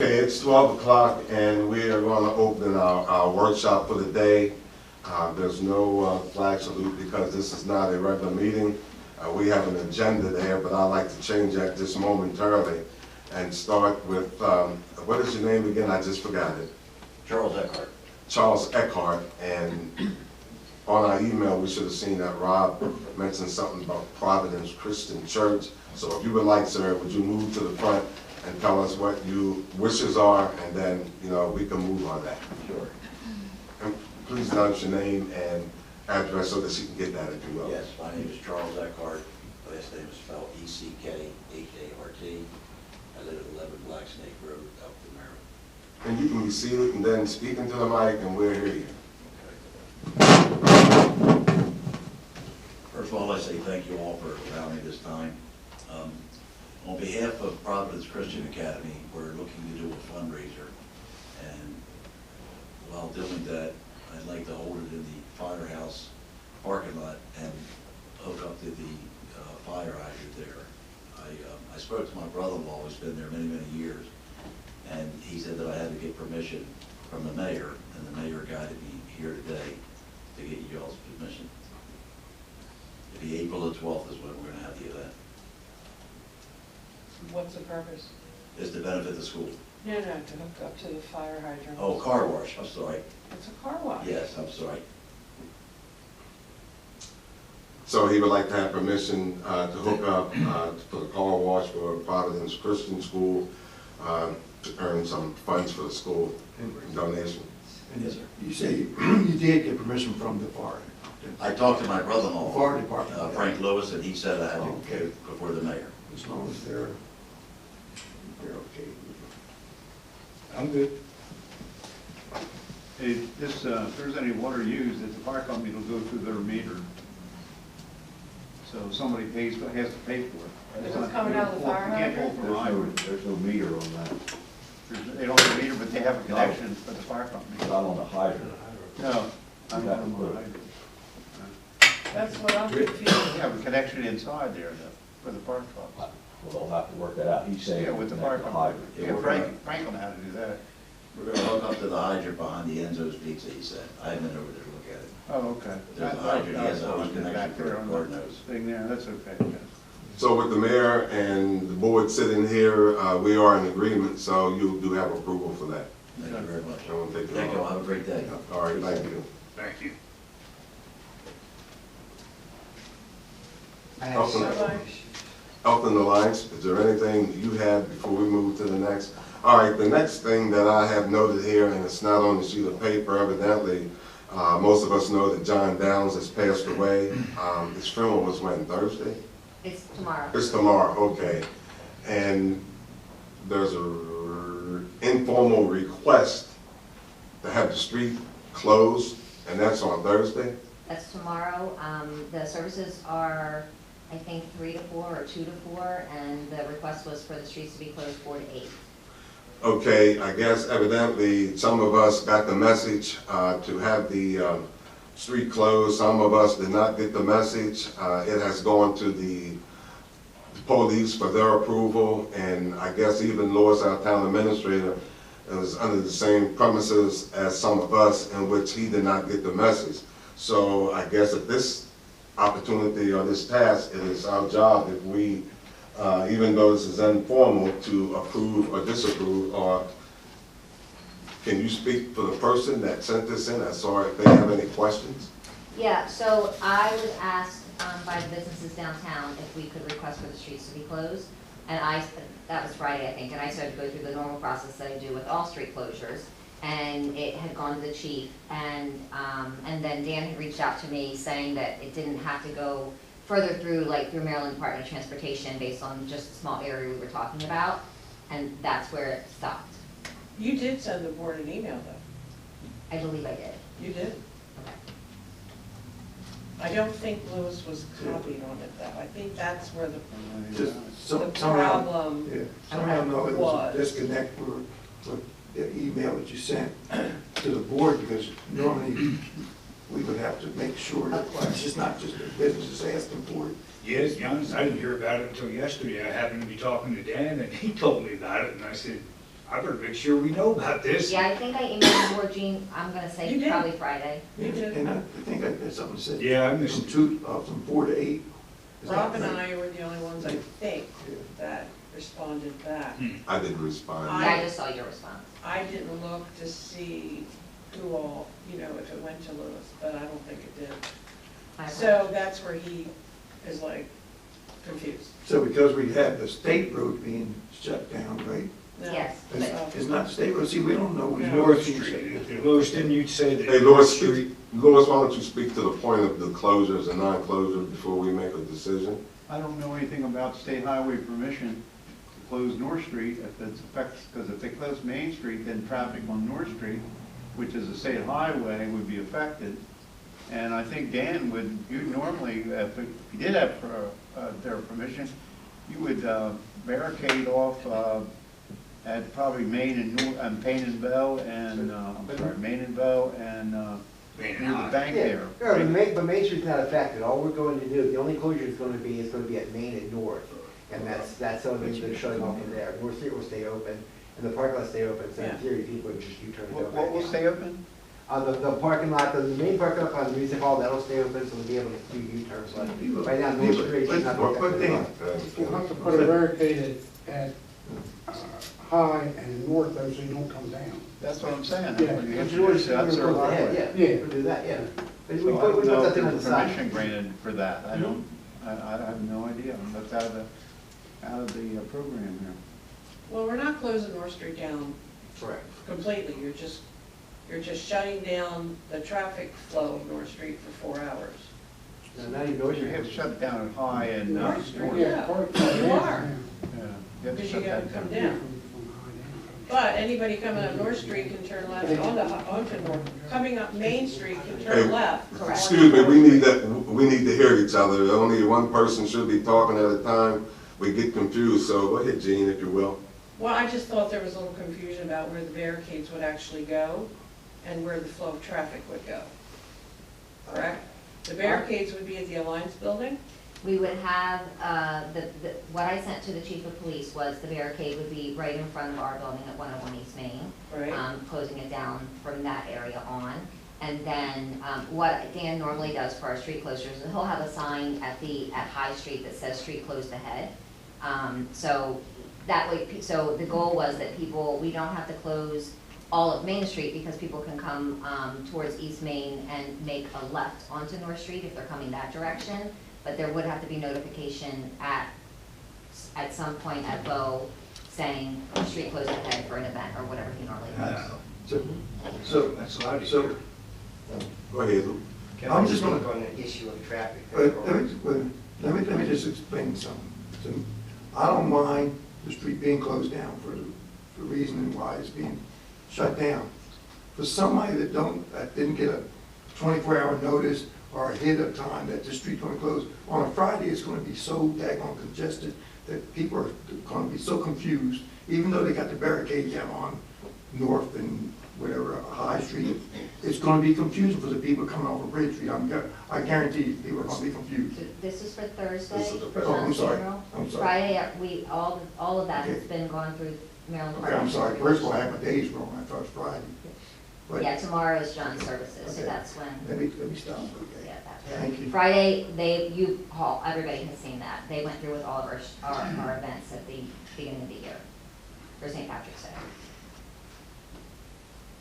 Okay, it's 12 o'clock and we are going to open our workshop for the day. There's no flag salute because this is not a regular meeting. We have an agenda there, but I'd like to change that just momentarily and start with, what is your name again? I just forgot it. Charles Eckhart. Charles Eckhart. And on our email, we should have seen that Rob mentioned something about Providence Christian Church. So if you would like, sir, would you move to the front and tell us what your wishes are, and then, we can move on that. Sure. And please announce your name and address so that she can get that if you will. Yes, my name is Charles Eckhart. Last name is spelled E-C-K-H-A-R-T. I live at 11 Black Snake Road, Elkton, Maryland. And you can be seated and then speak into the mic and we'll hear you. First of all, I say thank you all for allowing me this time. On behalf of Providence Christian Academy, we're looking to do a fundraiser. And while doing that, I'd like to hold it in the firehouse parking lot and hook up to the fire hydrant there. I spoke to my brother-in-law, who's been there many, many years, and he said that I had to get permission from the mayor, and the mayor guided me here today to get you all's permission. It'll be April the 12th is when we're going to have the event. What's the purpose? It's to benefit the school. No, to hook up to the fire hydrant. Oh, car wash, I'm sorry. It's a car wash. Yes, I'm sorry. So he would like to have permission to hook up for the car wash for Providence Christian School to earn some funds for the school donation. And Yes, sir. you say you did get permission from the fire? I talked to my brother-in-law, Fire department. Frank Lewis, and he said I had to Okay. go before the mayor. As long as they're okay. I'm good. If there's any water used at the fire company, it'll go through their meter. So somebody has to pay for it. If it's coming out of the fire You can't pull hydrant? from a hydrant. There's no meter on that, They don't have a meter, but they have a connection with the fire company. not on the hydrant. No, I'm not on Yeah. the hydrant. That's what I'm They confused. have a connection inside there though, for the fire trucks. Well, they'll have to work that out. He's saying. Yeah, with the connect fire hydrant. company. Yeah, Frank will know how to do that. We're gonna hook up to the hydrant behind the Enzo's Pizza, he said. I haven't been over there to look at it. Oh, okay. There's a hydrant, he has a hose Back connection for there the on garden the hose. thing there, that's okay. So with the mayor and the board sitting here, we are in agreement, so you do have approval for that. Thank you very much. I won't take it Thank you, long. have a great day. All right, thank you. Thank you. Elkton Alliance, is there anything you have before we move to the next? All right, the next thing that I have noted here, and it's not on the sheet of paper, evidently, most of us know that John Downs has passed away. His funeral was when, Thursday? It's tomorrow. It's tomorrow, okay. And there's a informal request to have the street closed, and that's on Thursday? That's tomorrow. The services are, I think, 3 to 4 or 2 to 4, and the request was for the streets to be closed 4 to 8. Okay, I guess evidently some of us got the message to have the street closed. Some of us did not get the message. It has gone to the police for their approval, and I guess even Lois, our town administrator, is under the same premises as some of us, in which he did not get the message. So I guess at this opportunity or this task, it is our job if we, even though this is informal, to approve or disapprove. Or can you speak for the person that sent this in? I saw if they have any questions. Yeah, so I was asked by the businesses downtown if we could request for the streets to be closed. And that was Friday, I think, and I started to go through the normal process that I do with all street closures. And it had gone to the chief, and then Dan had reached out to me saying that it didn't have to go further through, like through Maryland Department of Transportation, based on just the small area we were talking about, and that's where it stopped. You did send the board an email, though. I believe I did. You did? Okay. I don't think Lewis was copied on it, though. I think that's where the Just the somehow, problem. yeah, somehow know it was a was. disconnect with the email that you sent to the board, because normally we would have to make sure that it's just not just the businesses asking for it. Yes, Johnson, I didn't hear about it until yesterday. I happened to be talking to Dan, and he told me about it, and I said, I better make sure we know about this. Yeah, I think I emailed more Jean, I'm gonna You say did. probably Friday. You did. And I think I had something said. Yeah, I missed From 4 to 8. Is that Rob and right? I were the only ones, I think, that responded back. I didn't respond. Yeah, I just saw your response. I didn't look to see who all, you know, if it went to Lewis, but I don't think it did. So that's where he is like confused. So because we have the state road being shut down, right? No. Yes, It's but it's not state road, see, we don't know. No. North Street. Louis, didn't you say that? Hey, Louis, Louis, why don't you speak to the point of the closures and non-closures before we make a decision? I don't know anything about state highway permission to close North Street if it's affects, because if they close Main Street, then traffic on North Street, which is a state highway, would be affected. And I think Dan would, you normally, if you did have their permission, you would barricade off at probably Main and Payne and Bell and, Main and Bell and near the bank there. Yeah, but Main Street's not affected. All we're going to do, the only closure is going to be at Main and North. And that's only they're shutting off from there. North Street will stay open, and the parking lot stay open, so in Yeah. theory, people would just U-turn and go What back will out. stay open? The parking lot, the main parking lot on the music hall, that'll stay open, so we'll be able to do U-turns. Like, right now, North Street is not Well, put affected. Dan. You'll have to put a barricade at High and North though, so you don't come down. That's what I'm saying. Yeah. When you But you always introduce that sort of ahead, highway. yeah, Yeah. we'll do that, yeah. But we So I put don't know that if thing on there's the side. permission granted for that. I don't, I have no idea. That's out of the program here. Well, we're not closing North Street down Correct. completely, you're just shutting down the traffic flow of North Street for 4 hours. Now you know what You you're have to shut down at High and North Street, North. yeah. parking lot You is are. down. Yeah, you have to Because shut you gotta that come down. down. But anybody coming up North Street can turn left onto North, coming up Main Street can turn Hey, left. Excuse me, we need to hear each other. Only one person should be talking at a time. We get confused, so go ahead, Gene, if you will. Well, I just thought there was a little confusion about where the barricades would actually go and where the flow of traffic would go. Correct? The barricades would be at the Alliance Building? We would have, what I sent to the chief of police was the barricade would be right in front of our building at 101 East Main. Right. Closing it down from that area on. And then, what Dan normally does for our street closures is he'll have a sign at High Street that says street closed ahead. So that way, so the goal was that we don't have to close all of Main Street because people can come, towards East Main and make a left onto North Street if they're coming that direction. But there would have to be notification at some point at Bow saying street closed ahead for an event or whatever he normally does. So, That's a lot so, easier. Go ahead, Lou. Can I'm I just speak gonna- on the issue of traffic? let me just explain something. So, I don't mind the street being closed down for the reason why it's being shut down. For somebody that didn't get a 24-hour notice or ahead of time that the street's gonna close, on a Friday, it's gonna be so daggone congested that people are gonna be so confused, even though they got the barricades down on North and whatever, High Street, it's gonna be confusing for the people coming off of Bridge Street. I guarantee you, people are gonna be confused. This is for Thursday, This is the- for oh, I'm John's sorry. funeral. I'm sorry. Friday, all of that has Okay. been gone through Maryland Okay, Department. I'm sorry, first of all, I had my days wrong, I thought it was Friday. But Yeah, tomorrow is John's services, so Okay. that's when, let me stop, okay? yeah, Thank you. Friday, everybody has seen that. They went through with all of our events at the beginning of the year for St. Patrick's Day.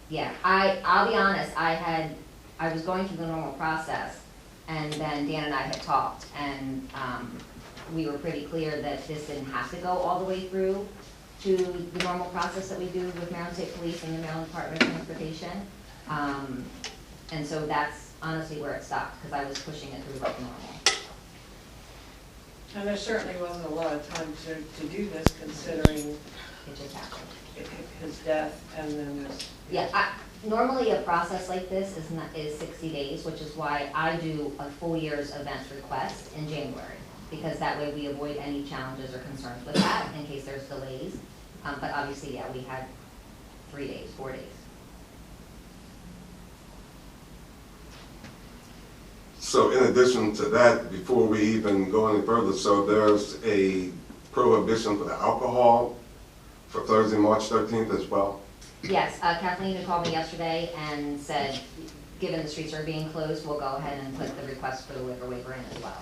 Yeah, I'll be honest, I was going through the normal process, and then Dan and I had talked, and we were pretty clear that this didn't have to go all the way through to the normal process that we do with Maryland State Police and the Maryland Department of Transportation. And so that's honestly where it stopped, because I was pushing it through like normal. And there certainly wasn't a lot of time to do this considering It just happened. his death and then this. Yeah, normally a process like this is 60 days, which is why I do a full year's events request in January, because that way we avoid any challenges or concerns with that in case there's delays. But obviously, yeah, we had 4 days. So in addition to that, before we even go any further, so there's a prohibition for the alcohol for Thursday, March 13th as well? Yes, Kathleen had called me yesterday and said, given the streets are being closed, we'll go ahead and put the request for the liquor waiver in as well.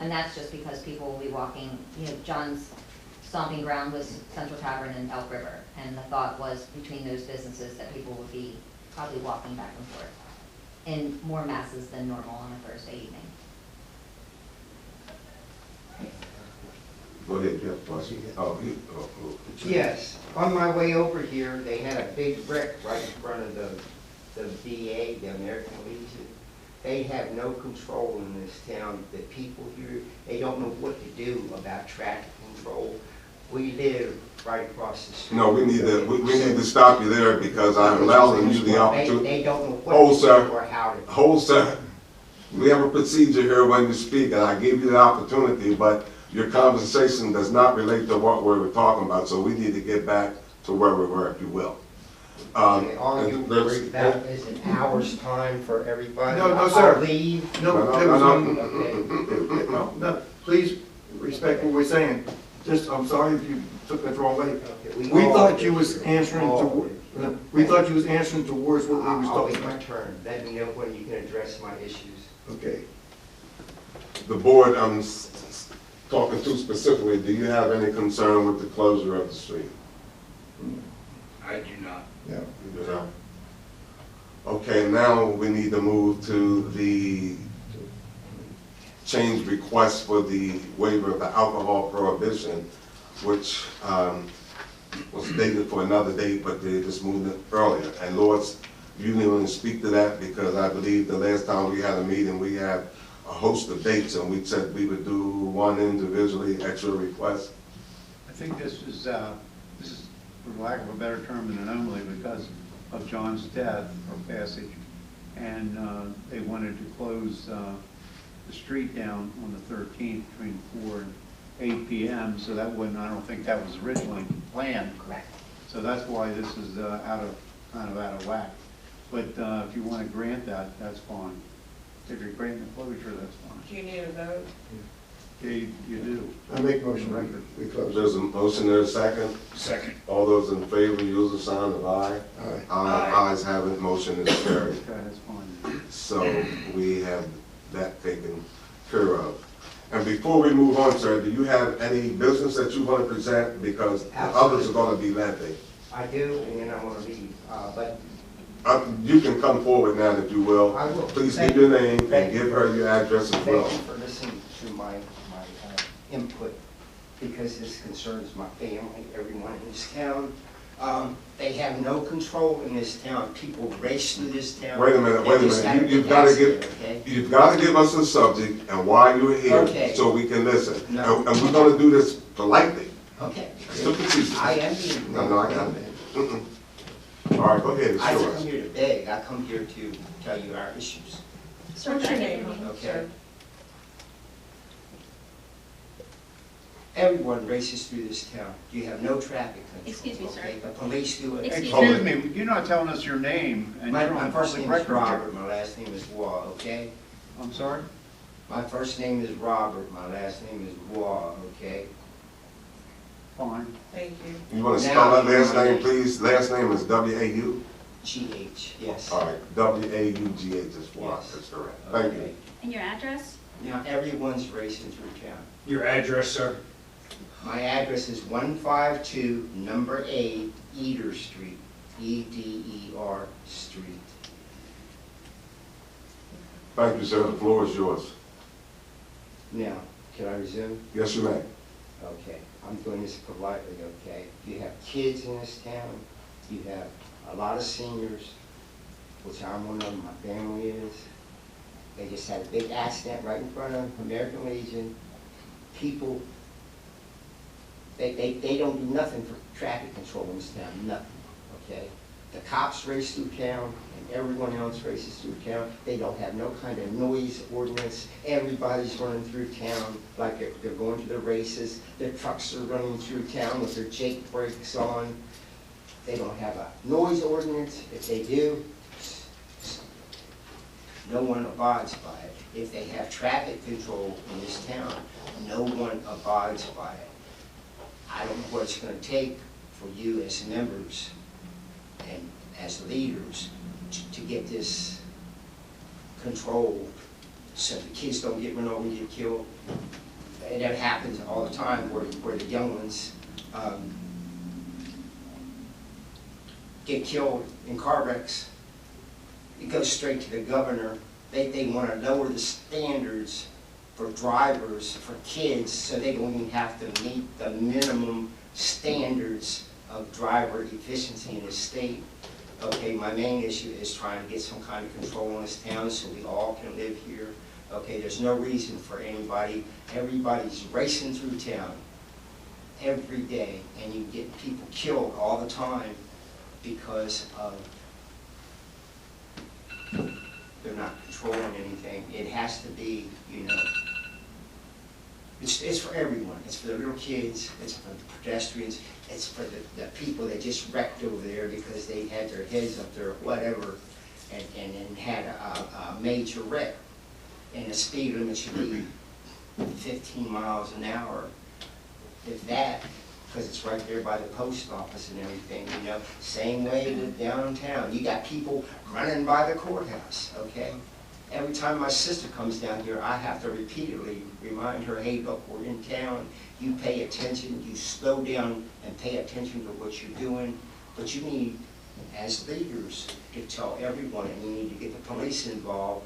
And that's just because people will be walking, John's stomping ground was Central Tavern and Elk River. And the thought was between those businesses that people would be probably walking back and forth in more masses than normal on a Thursday evening. Go ahead, you have a question? Oh. Yes, on my way over here, they had a big brick right in front of the VA, the American Legion. They have no control in this town. The people here, they don't know what to do about traffic control. We live right across the street. No, we need to stop you there because I'm allowing you the opportunity. They don't know Hold, what to sir. do or how to. Hold, sir. We have a procedure here when you speak, and I gave you the opportunity, but your conversation does not relate to what we were talking about, so we need to get back to where we were, if you will. All you and worried about is an hour's time for everybody. No, sir. I'll leave. No, there was Okay. no, please respect what we're saying. Just, I'm sorry if you took that the wrong way. Okay, We all thought do. you was answering All to, we thought you was answering towards what we was I'll talking wait my about. turn. Let me know when you can address my issues. Okay. The board, I'm talking to specifically, do you have any concern with the closure of the street? I do not. Yeah. You do not? Okay, now we need to move to the change request for the waiver of the alcohol prohibition, which was dated for another date, but they just moved it earlier. And Lords, you need to speak to that because I believe the last time we had a meeting, we had a host of dates and we said we would do one individually at your request. I think this is, for lack of a better term, an anomaly because of John's death or passage. And they wanted to close the street down on the 13th between 4 and 8 p.m. So that wouldn't, I don't think that was originally planned. Correct. So that's why this is kind of out of whack. But if you want to grant that, that's fine. If you're granting the closure, that's fine. Do you need a vote? Yeah, you do. I make motion, we close. There's a motion, there's a second. Second. All those in favor, use the sign of aye. Aye. Aye. Ayes have it, motion is carried. Okay, that's fine. So we have that taken care of. And before we move on, sir, do you have any business that you want to present? Because the others are going to be lengthy. I do, and then I want to leave, but You can come forward now if you will. I will. Please Thank give your name thank and give her your address as well. thank you for listening to my input, because this concerns my family, everyone in this town. They have no control in this town. People race through this town. Wait a minute, They wait a just minute. have You've got to accident, give, okay? you've got to give us the subject and why you're here Okay. so we can listen. No. And we're going to do this politely. Okay. That's the procedure. I am being. No, I got it. Mm-mm. All right, go ahead, it's I didn't yours. come here to beg, I come here to tell you our issues. What's your name, Okay. sir? Everyone races through this town. You have no traffic control. Excuse me, sir. Okay, the police do it. Excuse Excuse me, you're not telling us your name, and My you're on first public name is record Robert, here. my last name is Waugh, okay? I'm sorry? My first name is Robert, my last name is Waugh, okay? Fine. Thank you. You want to Now spell that you last want name, me- please? Last name is W-A-U? G-H, yes. All right, W-A-U-G-H is what, Yes. that's correct. Thank you. Okay. And your address? Now, everyone's racing through town. Your address, sir? My address is 152, number 8, Eder Street, E-D-E-R Street. Thank you, sir. The floor is yours. Now, can I resume? Yes, you may. Okay, I'm doing this politely, okay? You have kids in this town, you have a lot of seniors, which I'm one of them, my family is. They just had a big accident right in front of American Legion. People, they don't do nothing for traffic control in this town, nothing, okay? The cops race through town, and everyone else races through town. They don't have no kind of noise ordinance. Everybody's running through town like they're going to the races. Their trucks are running through town with their Jake brakes on. They don't have a noise ordinance. If they do, no one abides by it. If they have traffic control in this town, no one abides by it. I don't know what it's gonna take for you as members and as leaders to get this controlled so the kids don't get run over and get killed. And that happens all the time where the young ones get killed in car wrecks. It goes straight to the governor. They want to lower the standards for drivers, for kids, so they don't even have to meet the minimum standards of driver efficiency in the state. Okay, my main issue is trying to get some kind of control in this town so we all can live here. Okay, there's no reason for everybody's racing through town every day, and you get people killed all the time because of they're not controlling anything. It has to be, you know, it's for everyone. It's for the little kids, it's for the pedestrians, it's for the people that just wrecked over there because they had their heads up there or whatever, and then had a major wreck. And the speed limit should be 15 miles an hour, if that, because it's right there by the post office and everything, you know. Same way with downtown. You got people running by the courthouse, okay? Every time my sister comes down here, I have to repeatedly remind her, hey, look, we're in town. You pay attention, you slow down and pay attention to what you're doing. But you need, as leaders, to tell everyone, and you need to get the police involved.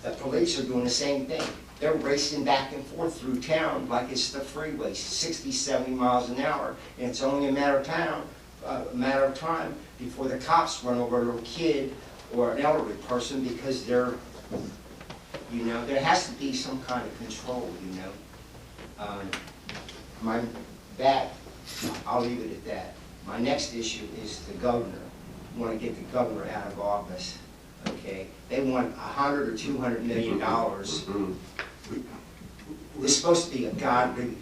The police are doing the same thing. They're racing back and forth through town like it's the freeway, 60, 70 miles an hour. And it's only a matter of time before the cops run over a little kid or an elderly person because they're, you know, there has to be some kind of control, you know. I'll leave it at that. My next issue is the governor. I want to get the governor out of office. Okay, they want $100 or $200 million. It's supposed to be a godly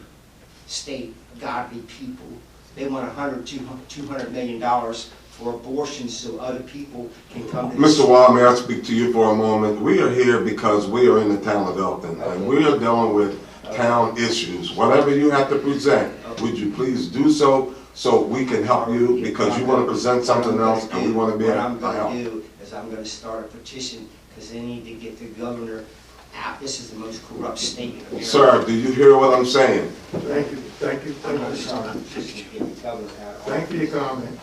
state, godly people. They want $100, $200 million for abortions so other people can come to Mr. Wall, may I speak to you for a moment? We are here because we are in the town of Elkton, and we are dealing with town issues. Whatever you have to present, would you please do so we can help you, because you want to present something else and we want to be able to help. What I'm going to do is I'm going to start a petition because they need to get the governor out. This is the most corrupt state in America. Sir, do you hear what I'm saying? Thank you, thank you, I'm thank going to you. start a petition to get the governor out. Thank you for your comment.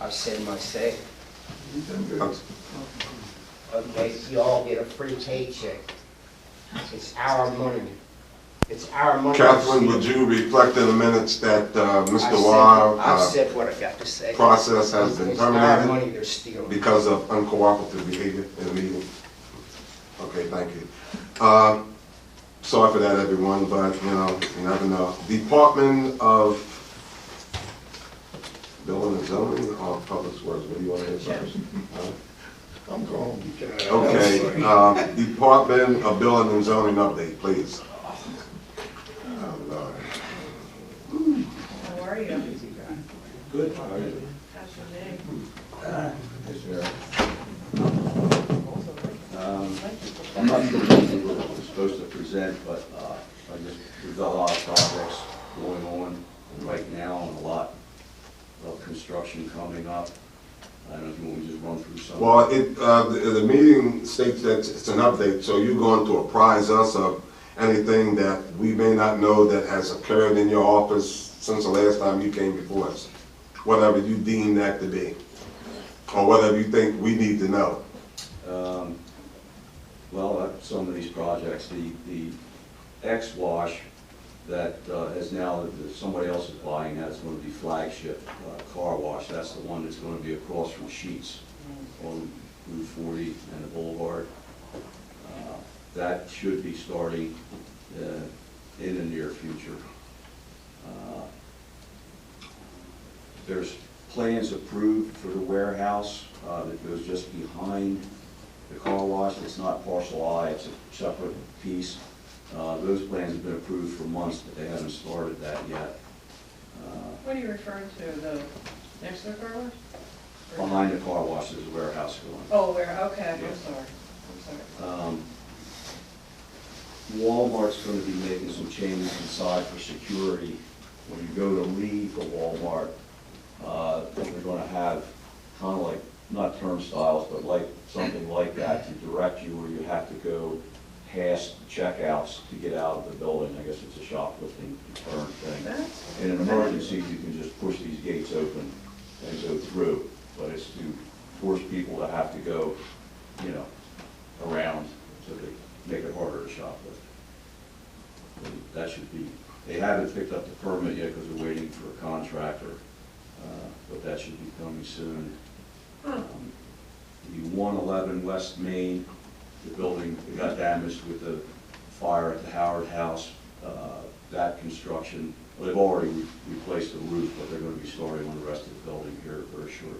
I've said my say. You've done good. Okay, you all get a free paycheck. It's our money. It's our money. Catherine, would you reflect in the minutes that Mr. Wall I've said what I got to say. process has been It's our money terminated they're stealing. because of uncooperative behavior in the meeting? Okay, thank you. Sorry for that, everyone, but you know, you never know. Department of Building and Zoning or Public Works, what do you want to say first? I'm going. Okay, Department of Building and Zoning update, please. Oh, Lord. How are you? Good, how are you? How's your name? I'm not sure what I was supposed to present, but we've got a lot of projects going on right now and a lot of construction coming up. I don't know if you want me to just run through some. Well, the meeting states that it's an update, so you're going to apprise us of anything that we may not know that has occurred in your office since the last time you came before us, whatever you deem that to be, or whatever you think we need to know. Well, some of these projects, the X-Wash that is now, somebody else is buying that, it's going to be Flagship Car Wash. That's the one that's going to be across from Sheets on Route 40 and the Boulevard. That should be starting in the near future. There's plans approved for the warehouse that goes just behind the car wash. It's not parcel I, it's a separate piece. Those plans have been approved for months, but they haven't started that yet. What are you referring to, the next to the car wash? Behind the car wash is a warehouse going. Oh, where, okay, Yeah. I'm sorry. Walmart's gonna be making some changes inside for security. When you go to leave the Walmart, they're gonna have kind of like, not turnstiles, but like, something like that to direct you where you have to go past checkouts to get out of the building. I guess it's a shoplifting deterrent thing. That's- In an emergency, you can just push these gates open and go through, but it's to force people to have to go, you know, around, so they make it harder to shoplift. And that should be, they haven't picked up the permit yet because they're waiting for a contractor, but that should be coming soon. The 111 West Main, the building that got damaged with the fire at the Howard House, that construction, well, they've already replaced the roof, but they're going to be starting on the rest of the building here very shortly.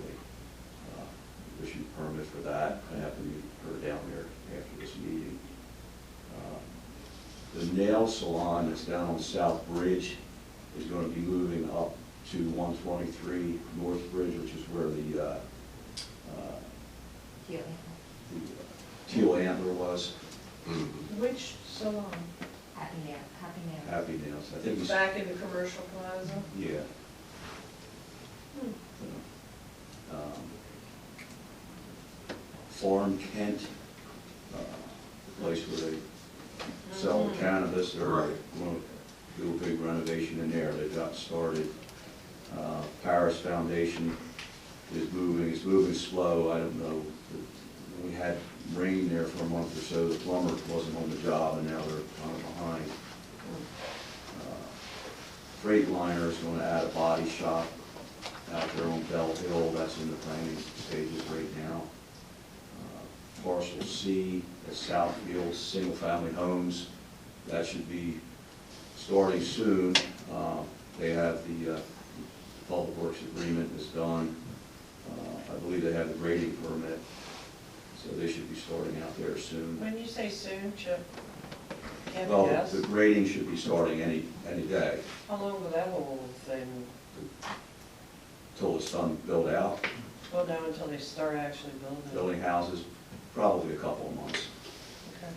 Issued permit for that. I have to meet her down there after this meeting. The nail salon that's down on South Bridge is going to be moving up to 123 North Bridge, which is where the Teal Antler was. Which salon? Happy Nail, Happy Nail. Happy Nails. I think It's he's, back in the commercial plaza? yeah. Hmm. Farm Kent, the place where they sell cannabis, they're Right. going to do a big renovation in there. They've got started. Paris Foundation is moving, it's moving slow, I don't know. We had rain there for a month or so, the plumber wasn't on the job, and now they're kind of behind. Freightliner is going to add a body shop out there on Bell Hill, that's in the planning stages right now. Parcel C at Southfield, single-family homes, that should be starting soon. They have the Public Works agreement is done. I believe they have the grading permit, so they should be starting out there soon. When you say soon, Chip, you have Well, a guess? the grading should be starting any day, How long will that whole thing, till it's done, built out. well, now until they start actually building? Building houses, probably a couple of months. Okay.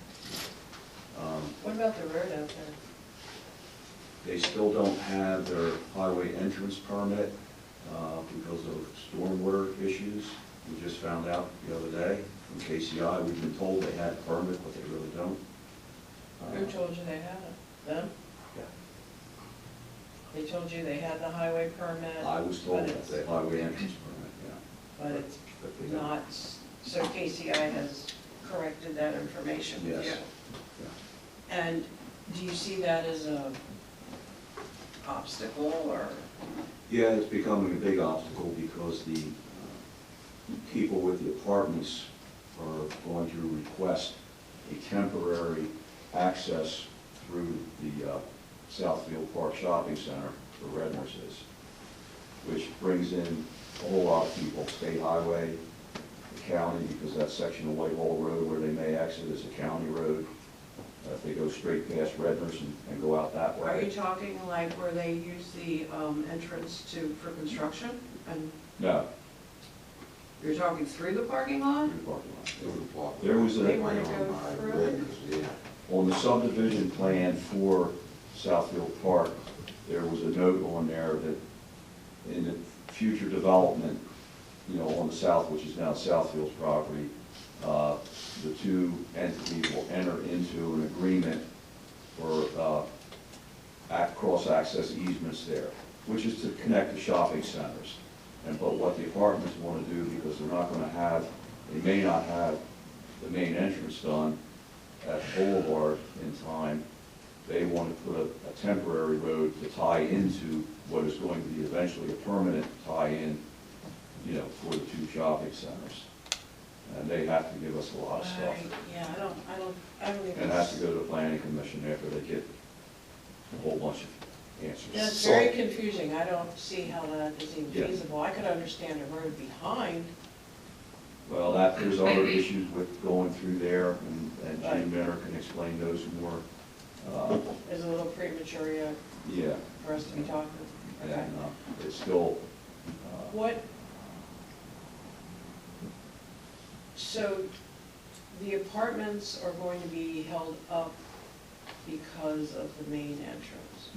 Um, What about the road out there? They still don't have their highway entrance permit because of stormwater issues. We just found out the other day from KCI, we've been told they had a permit, but they really don't. Who told you they had it? Them? Yeah. They told you they had the highway permit? I was told but that it's- the highway entrance permit, yeah. But it's But they don't. not, so KCI has corrected that information with you? Yes. Yeah. And do you see that as a obstacle or? Yeah, it's becoming a big obstacle because the people with the apartments are going to request a temporary access through the Southfield Park Shopping Center for Redner's is, which brings in a whole lot of people, State Highway, the county, because that section of Whitehall Road where they may exit is a county road. If they go straight past Redner's and go out that way. Are you talking like where they use the entrance for construction? And No, you're talking through the parking lot? through the parking lot. There was They a, want to go through? on the subdivision plan for Southfield Park, there was a note on there that in the future development, you know, on the south, which is now Southfield's property, the two entities will enter into an agreement for cross-access easements there, which is to connect the shopping centers. But what the apartments want to do, because they're not going to have, they may not have the main entrance done at Boulevard in time, they want to put a temporary road to tie into what is going to be eventually a permanent tie-in, you know, for the two shopping centers. And they have to give us a lot of stuff. Yeah, I don't even. And it has to go to the planning commission after they get a whole bunch of answers. Yeah, it's very confusing. I don't see how that is even Yeah. feasible. I could understand a road behind. Well, there's other issues with going through there, and Right. Jim Benner can explain those more. It's a little premature yet Yeah, for us to be talking. Okay. and it's still, What, so the apartments are going to be held up because of the main entrance.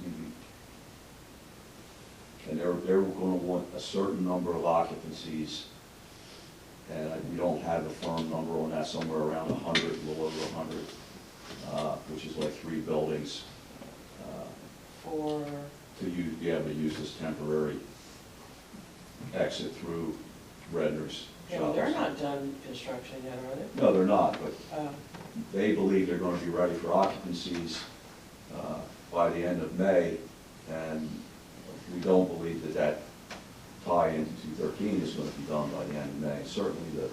And they're gonna want a certain number of occupancies, and we don't have a firm number on that, somewhere around 100, a little over 100, which is like 3 buildings, For, to be able to use this temporary exit through Redner's yeah, well, they're shop. not done construction yet, are they? No, they're not, but Oh. they believe they're gonna be ready for occupancies by the end of May, and we don't believe that that tie into 213 is gonna be done by the end of May. Certainly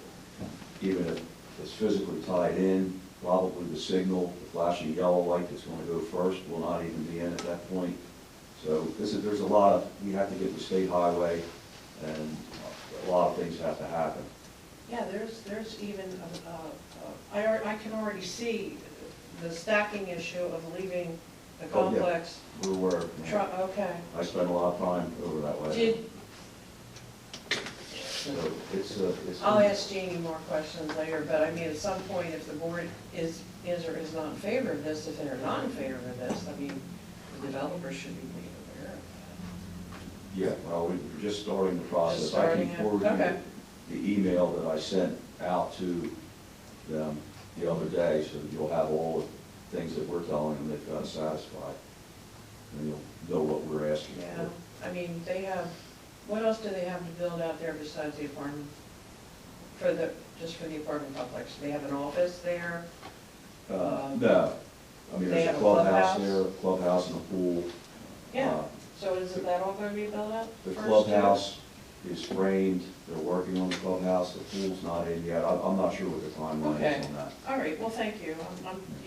even if it's physically tied in, probably the signal, the flashing yellow light that's gonna go first will not even be in at that point. So there's a lot of, we have to get the state highway, and a lot of things have to happen. Yeah, there's even, I can already see the stacking issue of leaving the Oh, yeah. complex. We're aware, yeah. Okay. I spend a lot of time over that way. Did, So it's. I'll ask Jeannie more questions later, but I mean, at some point, if the board is or is not in favor of this, if they're not in favor of this, I mean, the developer should be made aware of Yeah, well, we're just starting the process. Just starting I it, can forward okay. you the email that I sent out to them the other day, so that you'll have all the things that we're telling them they've got to satisfy. And you'll know what we're asking that. Yeah, for. I mean, they have, what else do they have to build out there besides the apartment? Just for the apartment complex? Do they have an office there? No, I mean, They there's a have a clubhouse clubhouse? there, a clubhouse and a pool. Yeah, so isn't that all gonna be built out The first, too? clubhouse is framed, they're working on the clubhouse, the pool's not in yet. I'm not sure what the timeline Okay. is on that. All right, well, thank you.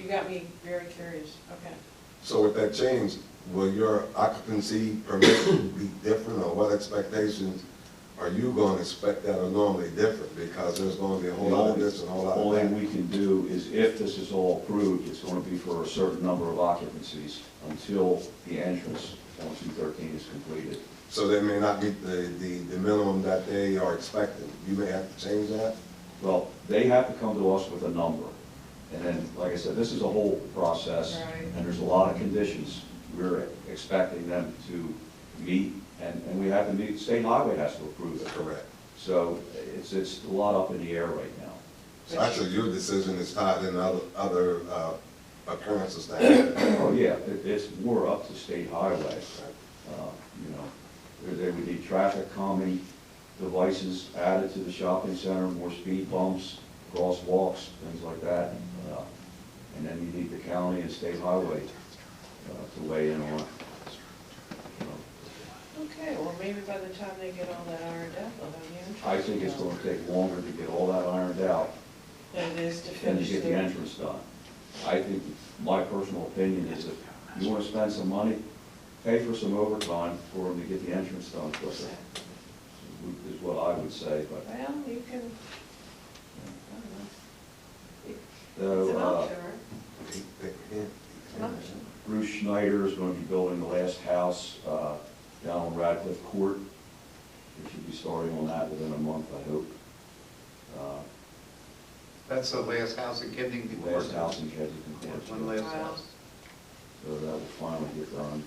You got me very curious. Okay. So with that change, will your occupancy permit be different, or what expectations are you going to expect that are normally different? Because there's going to be a whole lot of this and a whole lot The of only that. thing we can do is, if this is all approved, it's going to be for a certain number of occupancies until the entrance on 213 is completed. So they may not meet the minimum that they are expecting. You may have to change that? Well, they have to come to us with a number. And then, like I said, this is a whole process, Right. and there's a lot of conditions we're expecting them to meet, and we have to meet, state highway has to approve it. Correct. So it's a lot up in the air right now. So actually, your decision is tied in other occurrences that happen. Oh, yeah, it's more up to state highway. You know, they would need traffic calming devices added to the shopping center, more speed bumps, crosswalks, things like that. And then you need the county and state highway to weigh in on it. Okay, well, maybe by the time they get all that ironed out, they'll have the entrance. I think it's going to take longer to get all that ironed out Than it is to than to finish get the entrance done. I think, my personal opinion is if you want to spend some money, pay for some overtime for them to get the entrance done quicker, is what I would say, but. Well, you can, I don't know. So, It's an option, right? It's an option. Bruce Schneider is going to be building the last house down on Radcliffe Court. We should be starting on that within a month, I hope. That's the last house in Kensington. The last house in Kensington Yeah, Court. one last Wow. house. So that will finally get done.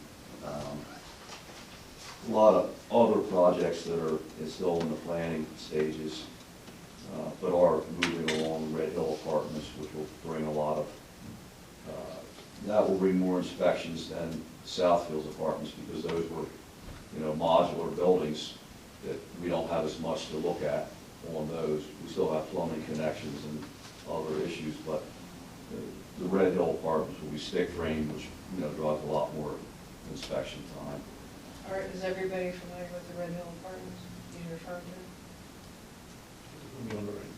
A lot of other projects that are still in the planning stages, but are moving along. Red Hill Apartments, which will bring a lot of, that will bring more inspections than Southfield's apartments, because those were, modular buildings that we don't have as much to look at on those. We still have plumbing connections and other issues, but the Red Hill Apartments will be stick frame, which, draws a lot more inspection time. All right, is everybody familiar with the Red Hill Apartments you referred to? One's on the right.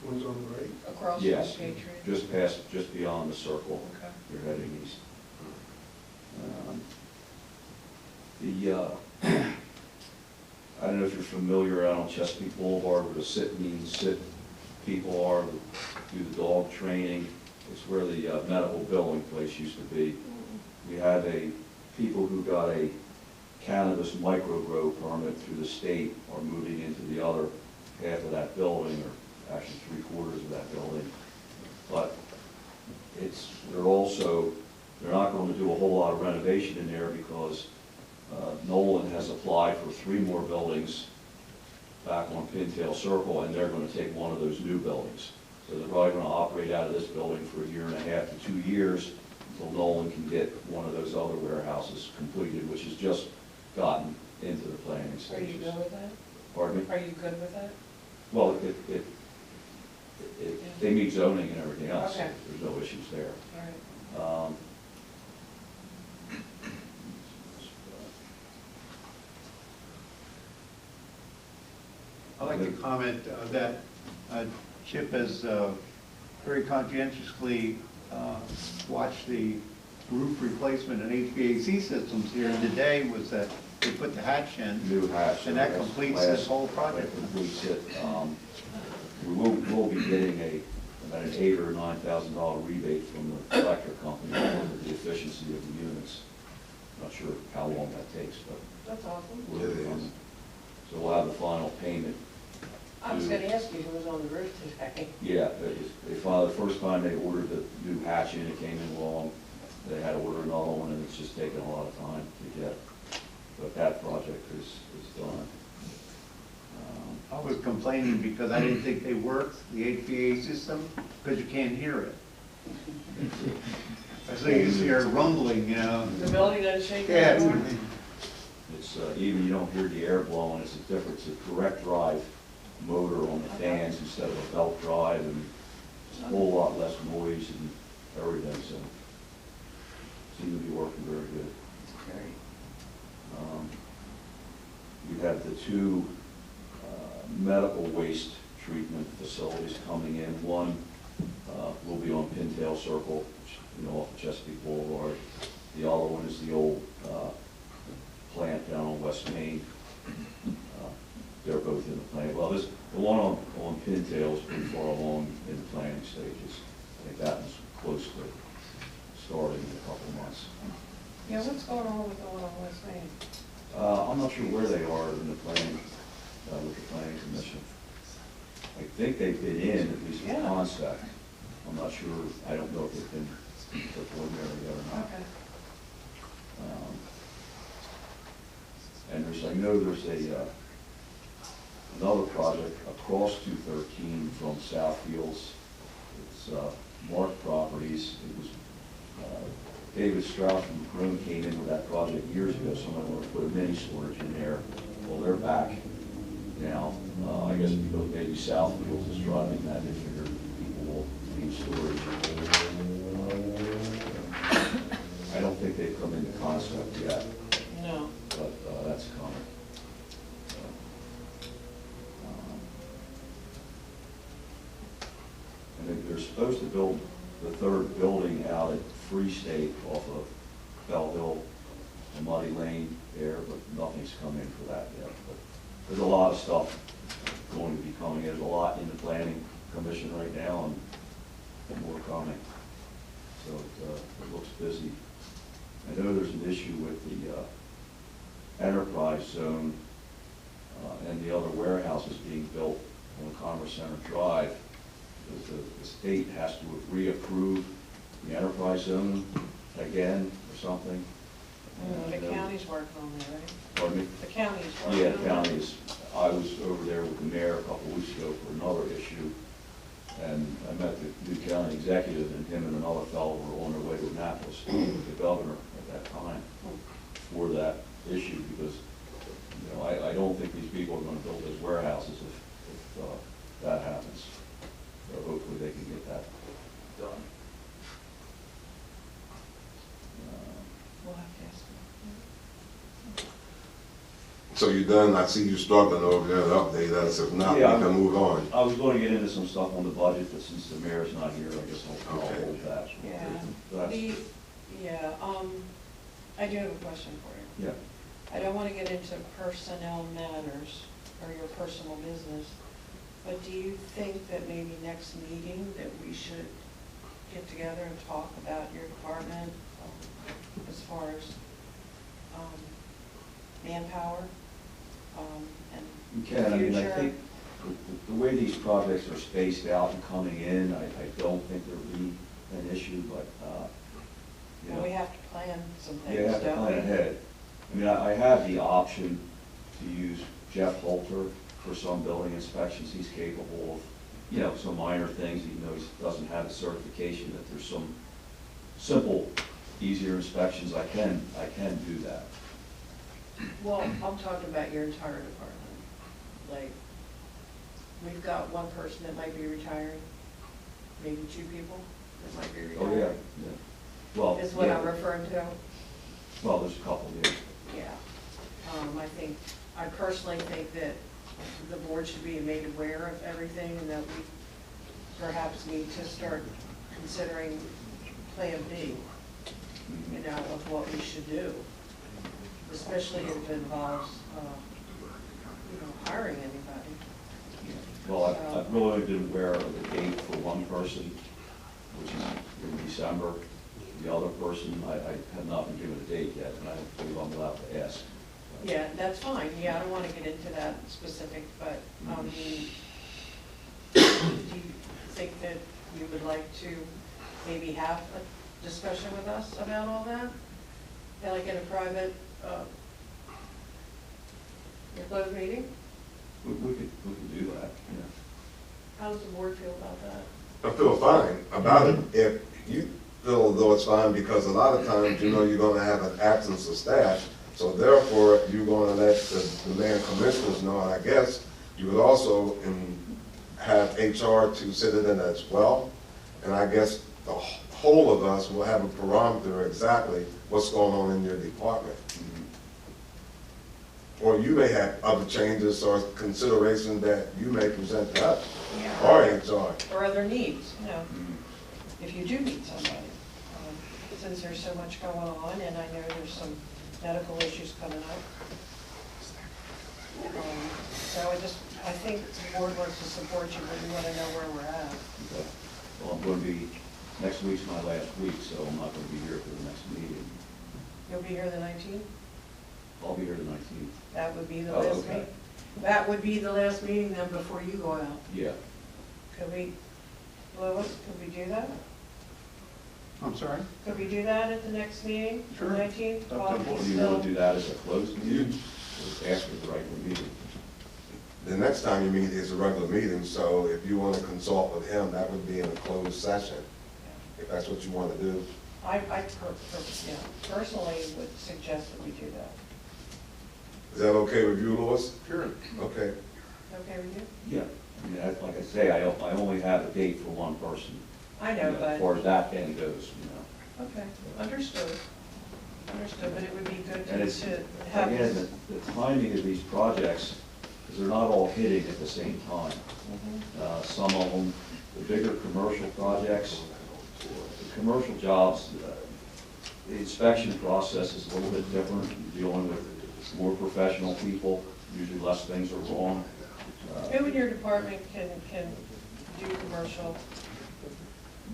One's on the right. Across from Yes, Patriot? just beyond the circle, Okay. you're heading east. I don't know if you're familiar out on Chesapeake Boulevard where the sit people are, that do the dog training. It's where the medical billing place used to be. We had people who got a cannabis micro-grow permit through the state are moving into the other half of that building, or actually 3/4 of that building. But they're not going to do a whole lot of renovation in there because Nolan has applied for 3 more buildings back on Pintail Circle, and they're going to take one of those new buildings. So they're probably going to operate out of this building for 1.5 to 2 years until Nolan can get one of those other warehouses completed, which has just gotten into the planning Are stages. you good with that? Pardon me? Are you good with that? Well, they meet zoning and everything else. Okay. There's no issues there. All right. I'd like to comment that Chip has very conscientiously watched the roof replacement and HVAC systems here, and today was that they put the hatch in. New hatch. And that completes this whole project. That completes it. We'll be getting about an $8,000 or $9,000 rebate from the electric company for the efficiency of the units. Not sure how long that takes, but That's awesome. we'll be on. So we'll have the final payment. I was gonna ask you who was on the roof today. Yeah, they finally, the first time they ordered the new hatch in, it came in wrong. They had to order another one, and it's just taken a lot of time to get. But that project is done. I was complaining because I didn't think they worked, the HVAC system, because you can't hear it. I so you hear rumbling, you know. The building doesn't shake Yeah. anymore? It's, even you don't hear the air blowing, it's a different, it's a direct drive motor on the fans instead of a belt drive, and it's a whole lot less noise and everything, so seems to be working very good. We have the 2 medical waste treatment facilities coming in. One will be on Pintail Circle, off of Chesapeake Boulevard. The other one is the old plant down on West Main. They're both in the plan. Well, the one on Pintail is pretty far along in the planning stages. I think that one's close to starting in a couple of months. Yeah, what's going on with the one on West Main? I'm not sure where they are in the planning, with the planning commission. I think they've been in, at least with Yeah. concept. I'm not sure, I don't know if they've been preliminary yet or not. Okay. And I know there's another project across 213 from Southfields. It's Mark Properties. It was David Strauss from Groom came in with that project years ago. Someone wanted to put a mini storage in there. Well, they're back now. I guess because maybe Southfields is driving that, they figure people will need storage. I don't think they've come into concept yet, No. but that's coming. So, and they're supposed to build the 3rd building out at Free State off of Bell Hill and Muddy Lane there, but nothing's come in for that yet. But there's a lot of stuff going to be coming. There's a lot in the planning commission right now, and more coming. So it looks busy. I know there's an issue with the enterprise zone and the other warehouses being built on Commerce Center Drive. The state has to reapprove the enterprise zone again or something. The county's working on that, right? Pardon me? The county's working on Yeah, that. the county is, I was over there with the mayor a couple weeks ago for another issue, and I met the new county executive, and him and another fellow were on their way to Annapolis, the governor at that time, for that issue, because, I don't think these people are gonna build those warehouses if that happens. So hopefully they can get that done. We'll have to ask them. So you're done, I see you struggling over there to update us, if not, we Yeah, can move on. I was going to get into some stuff on the budget, but since the mayor's not here, I guess I'll Okay. hold that. Yeah. That's- I do have a question for you. Yeah. I don't want to get into personnel matters or your personal business, but do you think that maybe next meeting that we should get together and talk about your department as far as manpower and You can, I mean, I future? think the way these projects are spaced out and coming in, I don't think there'll be an issue, but, you Well, we know, have to plan some you things, have to don't we? plan ahead. I mean, I have the option to use Jeff Holter for some building inspections. He's capable of, you know, some minor things, even though he doesn't have a certification, that there's some simple, easier inspections. I can do that. Well, I'm talking about your entire department. Like, we've got one person that might be retiring, maybe two people that might be Oh, retiring. yeah. Well, Is what yeah. I'm referring to? Well, there's a couple, yeah. Yeah. I personally think that the board should be made aware of everything, and that we perhaps need to start considering Plan B, you know, of what we should do, especially if it involves, you know, hiring anybody. Well, I've really been aware of the date for one person, which is in December. The other person, I have not been given a date yet, and I don't believe I'm allowed to ask. Yeah, that's fine, yeah, I don't want to get into that specific, but, do you think that you would like to maybe have a discussion with us about all that? Yeah, like in a private, closed meeting? We could do that, yeah. How does the board feel about that? I feel fine about it if you feel though it's fine, because a lot of times, you know, you're gonna have an absence of staff. So therefore, you're gonna let the mayor and commissioners know, and I guess you would also have HR to sit in as well. And I guess the whole of us will have a parameter exactly what's going on in your department. Or you may have other changes or considerations that you may present to us, Yeah. or HR. Or other needs, you know, if you do meet somebody. Since there's so much going on, and I know there's some medical issues coming up. So I think the board wants to support you, but we want to know where we're at. Okay. Well, I'm going to be, next week's my last week, so I'm not going to be here for the next meeting. You'll be here the 19th? I'll be here the 19th. That would be the Oh, last okay. meeting? That would be the last meeting then before you go out. Yeah. Could we, Lois, could we do that? I'm sorry? Could we do that at the next meeting, the Sure. 19th? Up to While the board. he's Do you want to still- do that as a closed meeting or after the regular meeting? The next time you meet is a regular meeting, so if you want to consult with him, that would be in a closed session, if that's what you want to do. personally would suggest that we do that. Is that okay with you, Louis? Sure. Okay. Okay with you? Yeah. I mean, like I say, I only have a date for one person. I know, As but, far as that end goes, you know. okay, understood. Understood, but it would be good And it's, to have. again, the timing of these projects, because they're not all hitting at the same time. Mhm. Some of them, the bigger commercial projects, the commercial jobs, the inspection process is a little bit different. You're dealing with more professional people, usually less things are wrong. Who in your department can do commercial?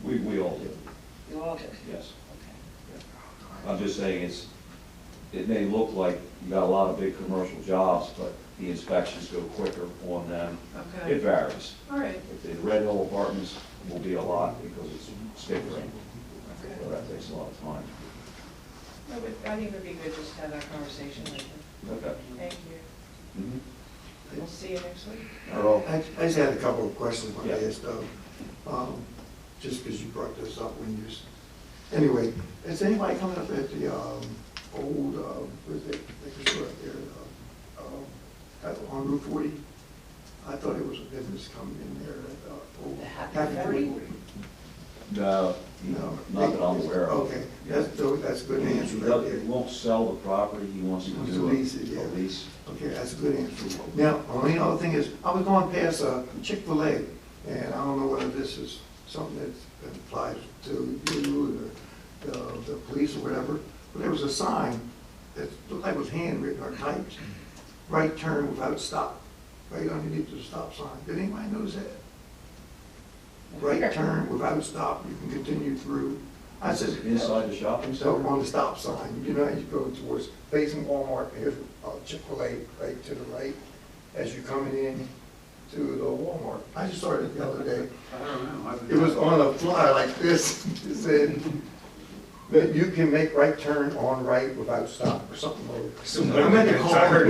We all do, You all do? yes. Okay. I'm just saying it may look like you got a lot of big commercial jobs, but the inspections go quicker on them. It Okay, varies. all right, If the Red Hill Apartments will be a lot because it's stick frame, okay. so that takes a lot of time. I think it would be good just to have that conversation with you. Okay. Thank you. Mhm. We'll see you next week. Earl? I just had a couple of questions I Yeah. asked, just because you brought this up when you, anyway, is anybody coming up at the, old, what is it, I think it's right there, on Route 40? I thought it was a business coming in there at, old. The Happy 40? No, No. not that I'm aware of. Okay, that's a good answer He right doesn't- there. he won't sell the property, he wants to He wants do to a lease it, yeah. lease. Okay, that's a good answer. Now, only other thing is, I was going past Chick-fil-A, and I don't know whether this is something that applies to you or the police or whatever, but there was a sign that looked like it was handwritten or typed, right turn without stop, right underneath the stop sign. Did anybody notice that? Right turn without stop, you can continue through. I said. Inside the shopping So center? on the stop sign, you know, you go towards facing Walmart, here's Chick-fil-A right to the right as you're coming in. to the Walmart. I just saw it the other day. I don't know. It was on a fly like this. It said that you can make right turn on right without stop or something like that. I meant to call her.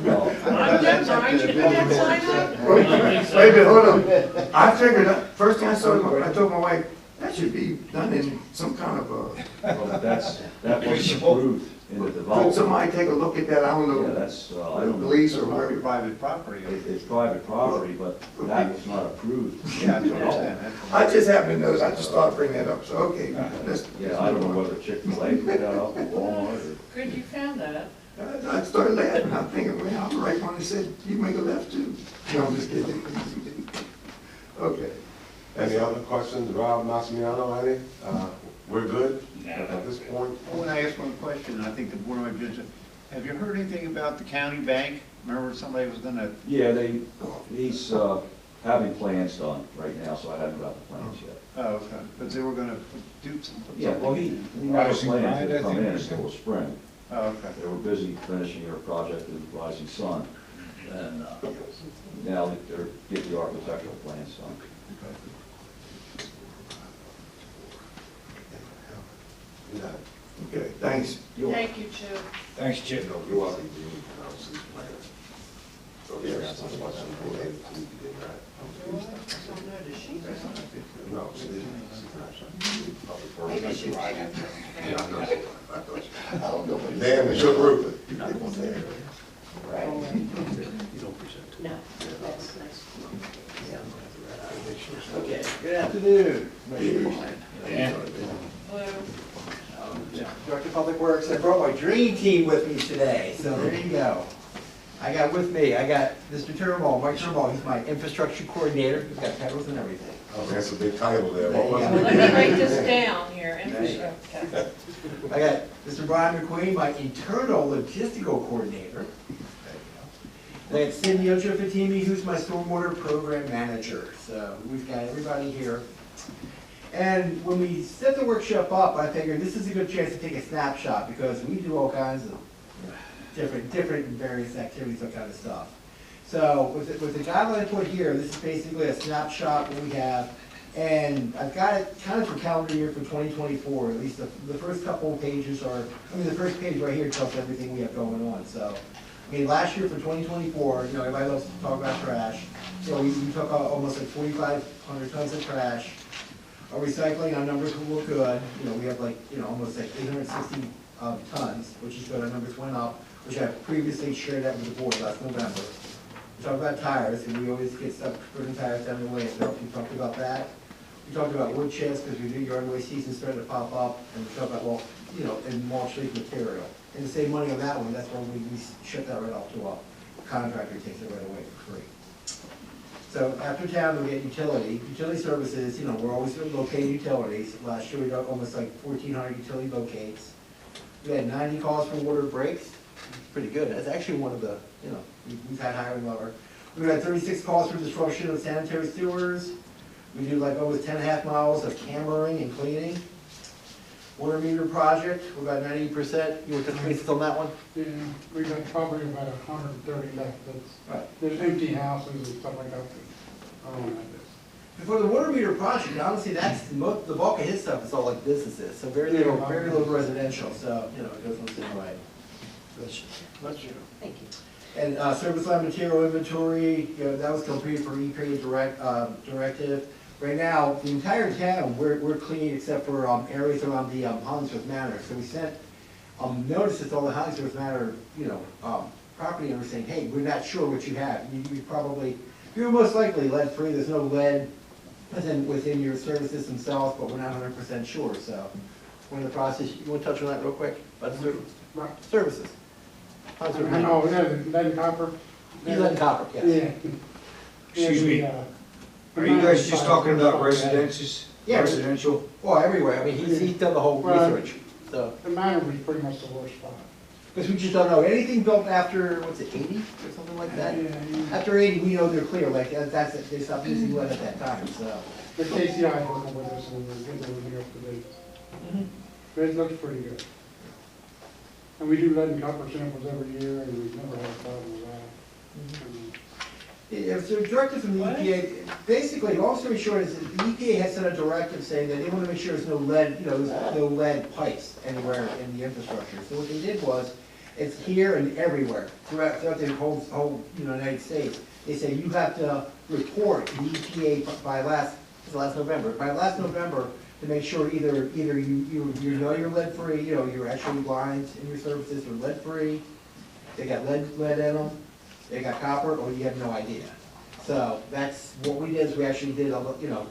Well, I'm done, Brian, you put that sign up? Wait a minute, hold on. I figured, first thing I saw it, I told my wife, that should be done in some kind of a, well, that was approved in the could development. somebody take a look at that? I don't Yeah, know, that's, I don't know. police or It's probably whatever. private property. It's private property, but that was not approved. Yeah, that's what I'm saying. That's- I just happened to notice, I just thought I'd bring that up, so, okay. let's- Yeah, I don't know whether Chick-fil-A put that up or Walmart or. Good you found that. I started laughing, I'm thinking, well, I'm the right one that said, you make a left too. No, I'm just kidding. Okay. Any other questions, Rob Massimiano, any? We're good No. at this point? I want to ask one question, and I think the board might be interested. Have you heard anything about the county bank? Remember somebody was gonna, Yeah, he's having plans done right now, so I haven't got the plans yet. oh, okay, but they were gonna do something. Yeah, well, he never planned to come in until spring. Oh, okay. They were busy finishing their project in Rising Sun, and now they're getting the architectural plans done. Okay, thanks. Thank you, Chip. Thanks, Chip. You're welcome. So, yeah, that's what I'm saying. Do I? I don't know, does she? No, she didn't. Maybe she might have. Yeah, I know. I thought you- I don't know. Dan, it's your group. Right. No, that's nice. Okay, good afternoon. Yeah. Hello. Director of Public Works, I brought my dream team with me today, so there you go. I got Mr. Turnbull, Mike Turnbull, he's my infrastructure coordinator, he's got pedals and everything. Oh, that's a big title there. What was Well, it? let me write this down here, infrastructure. I got Mr. Brian McQueen, my internal logistical coordinator. I got Cindy Ochofatimi, who's my stormwater program manager, so we've got everybody here. And when we set the workshop up, I figured this is a good chance to take a snapshot, because we do all kinds of different various activities, all kind of stuff. So with the guideline I put here, this is basically a snapshot of what we have. And I've got it kind of for calendar year for 2024, at least the first couple of pages are, the first page right here tells everything we have going on, so. Last year for 2024, everybody loves to talk about trash. So we took out almost like 4,500 tons of trash. Our recycling, our numbers look good. We have almost like 860 tons, which is good. Our numbers went up, which I previously shared that with the board last November. We talked about tires, and we always get stuff, putting tires down the landfill. We talked about that. We talked about wood chips, because we knew yard waste season started to pop up. And we talked about, and mulch leaf material. And to save money on that one, that's why we shut that right off to a contractor, takes it right away for free. So after town, we get utility services, we're always locating utilities. Last year, we got almost like 1,400 utility locates. We had 90 calls for water breaks. It's pretty good. That's actually one of the, we've had higher and lower. We had 36 calls for disruption of sanitary sewers. We do like almost 10.5 miles of cammering and cleaning. Water meter project, we're about 90%. You want to touch bases on that one? Yeah, we got probably about 130 left, Right. there's empty houses and stuff like that, that I don't have this. For the water meter project, honestly, that's the bulk of his stuff is all like businesses, so very little residential, so, it goes on the same way. Bless you. Thank you. And service line material inventory, that was completed for EPA directive. Right now, the entire town, we're clean except for areas around the Hollingsworth Manor. So we sent notices to all the Hollingsworth Manor, property owners saying, hey, we're not sure what you have. You're most likely lead-free, there's no lead within your services themselves, but we're not 100% sure, so we're in the process. You want to touch on that real quick? About the services? Hollingsworth Manor. Oh, lead and copper? Lead and copper, yes. Yeah. Excuse me. Yeah, Are you guys just talking about residences? Yeah. Residential? Oh, everywhere. he's done the whole Well, research, so. The manor was pretty much the worst spot. Because we just don't know, anything built after, 80 or something like that? Yeah, After 80, we know they're clear, that's it, they stopped using lead at that time, so. the KCI is working with us and we're getting the review up to date. But it looks pretty good. And we do lead and copper samples every year and we've never had a problem with that. Yeah, so a directive from the What? EPA, basically, long story short, is that the EPA has sent a directive saying that they want to make sure there's no lead, there's no lead pipes anywhere in the infrastructure. So what they did was, it's here and everywhere, throughout the whole, United States. They say you have to report to the EPA by last November, to make sure either you know you're lead-free, your actual lines in your services are lead-free, they got lead in them, they got copper, or you have no idea. So that's what we did, is we actually did,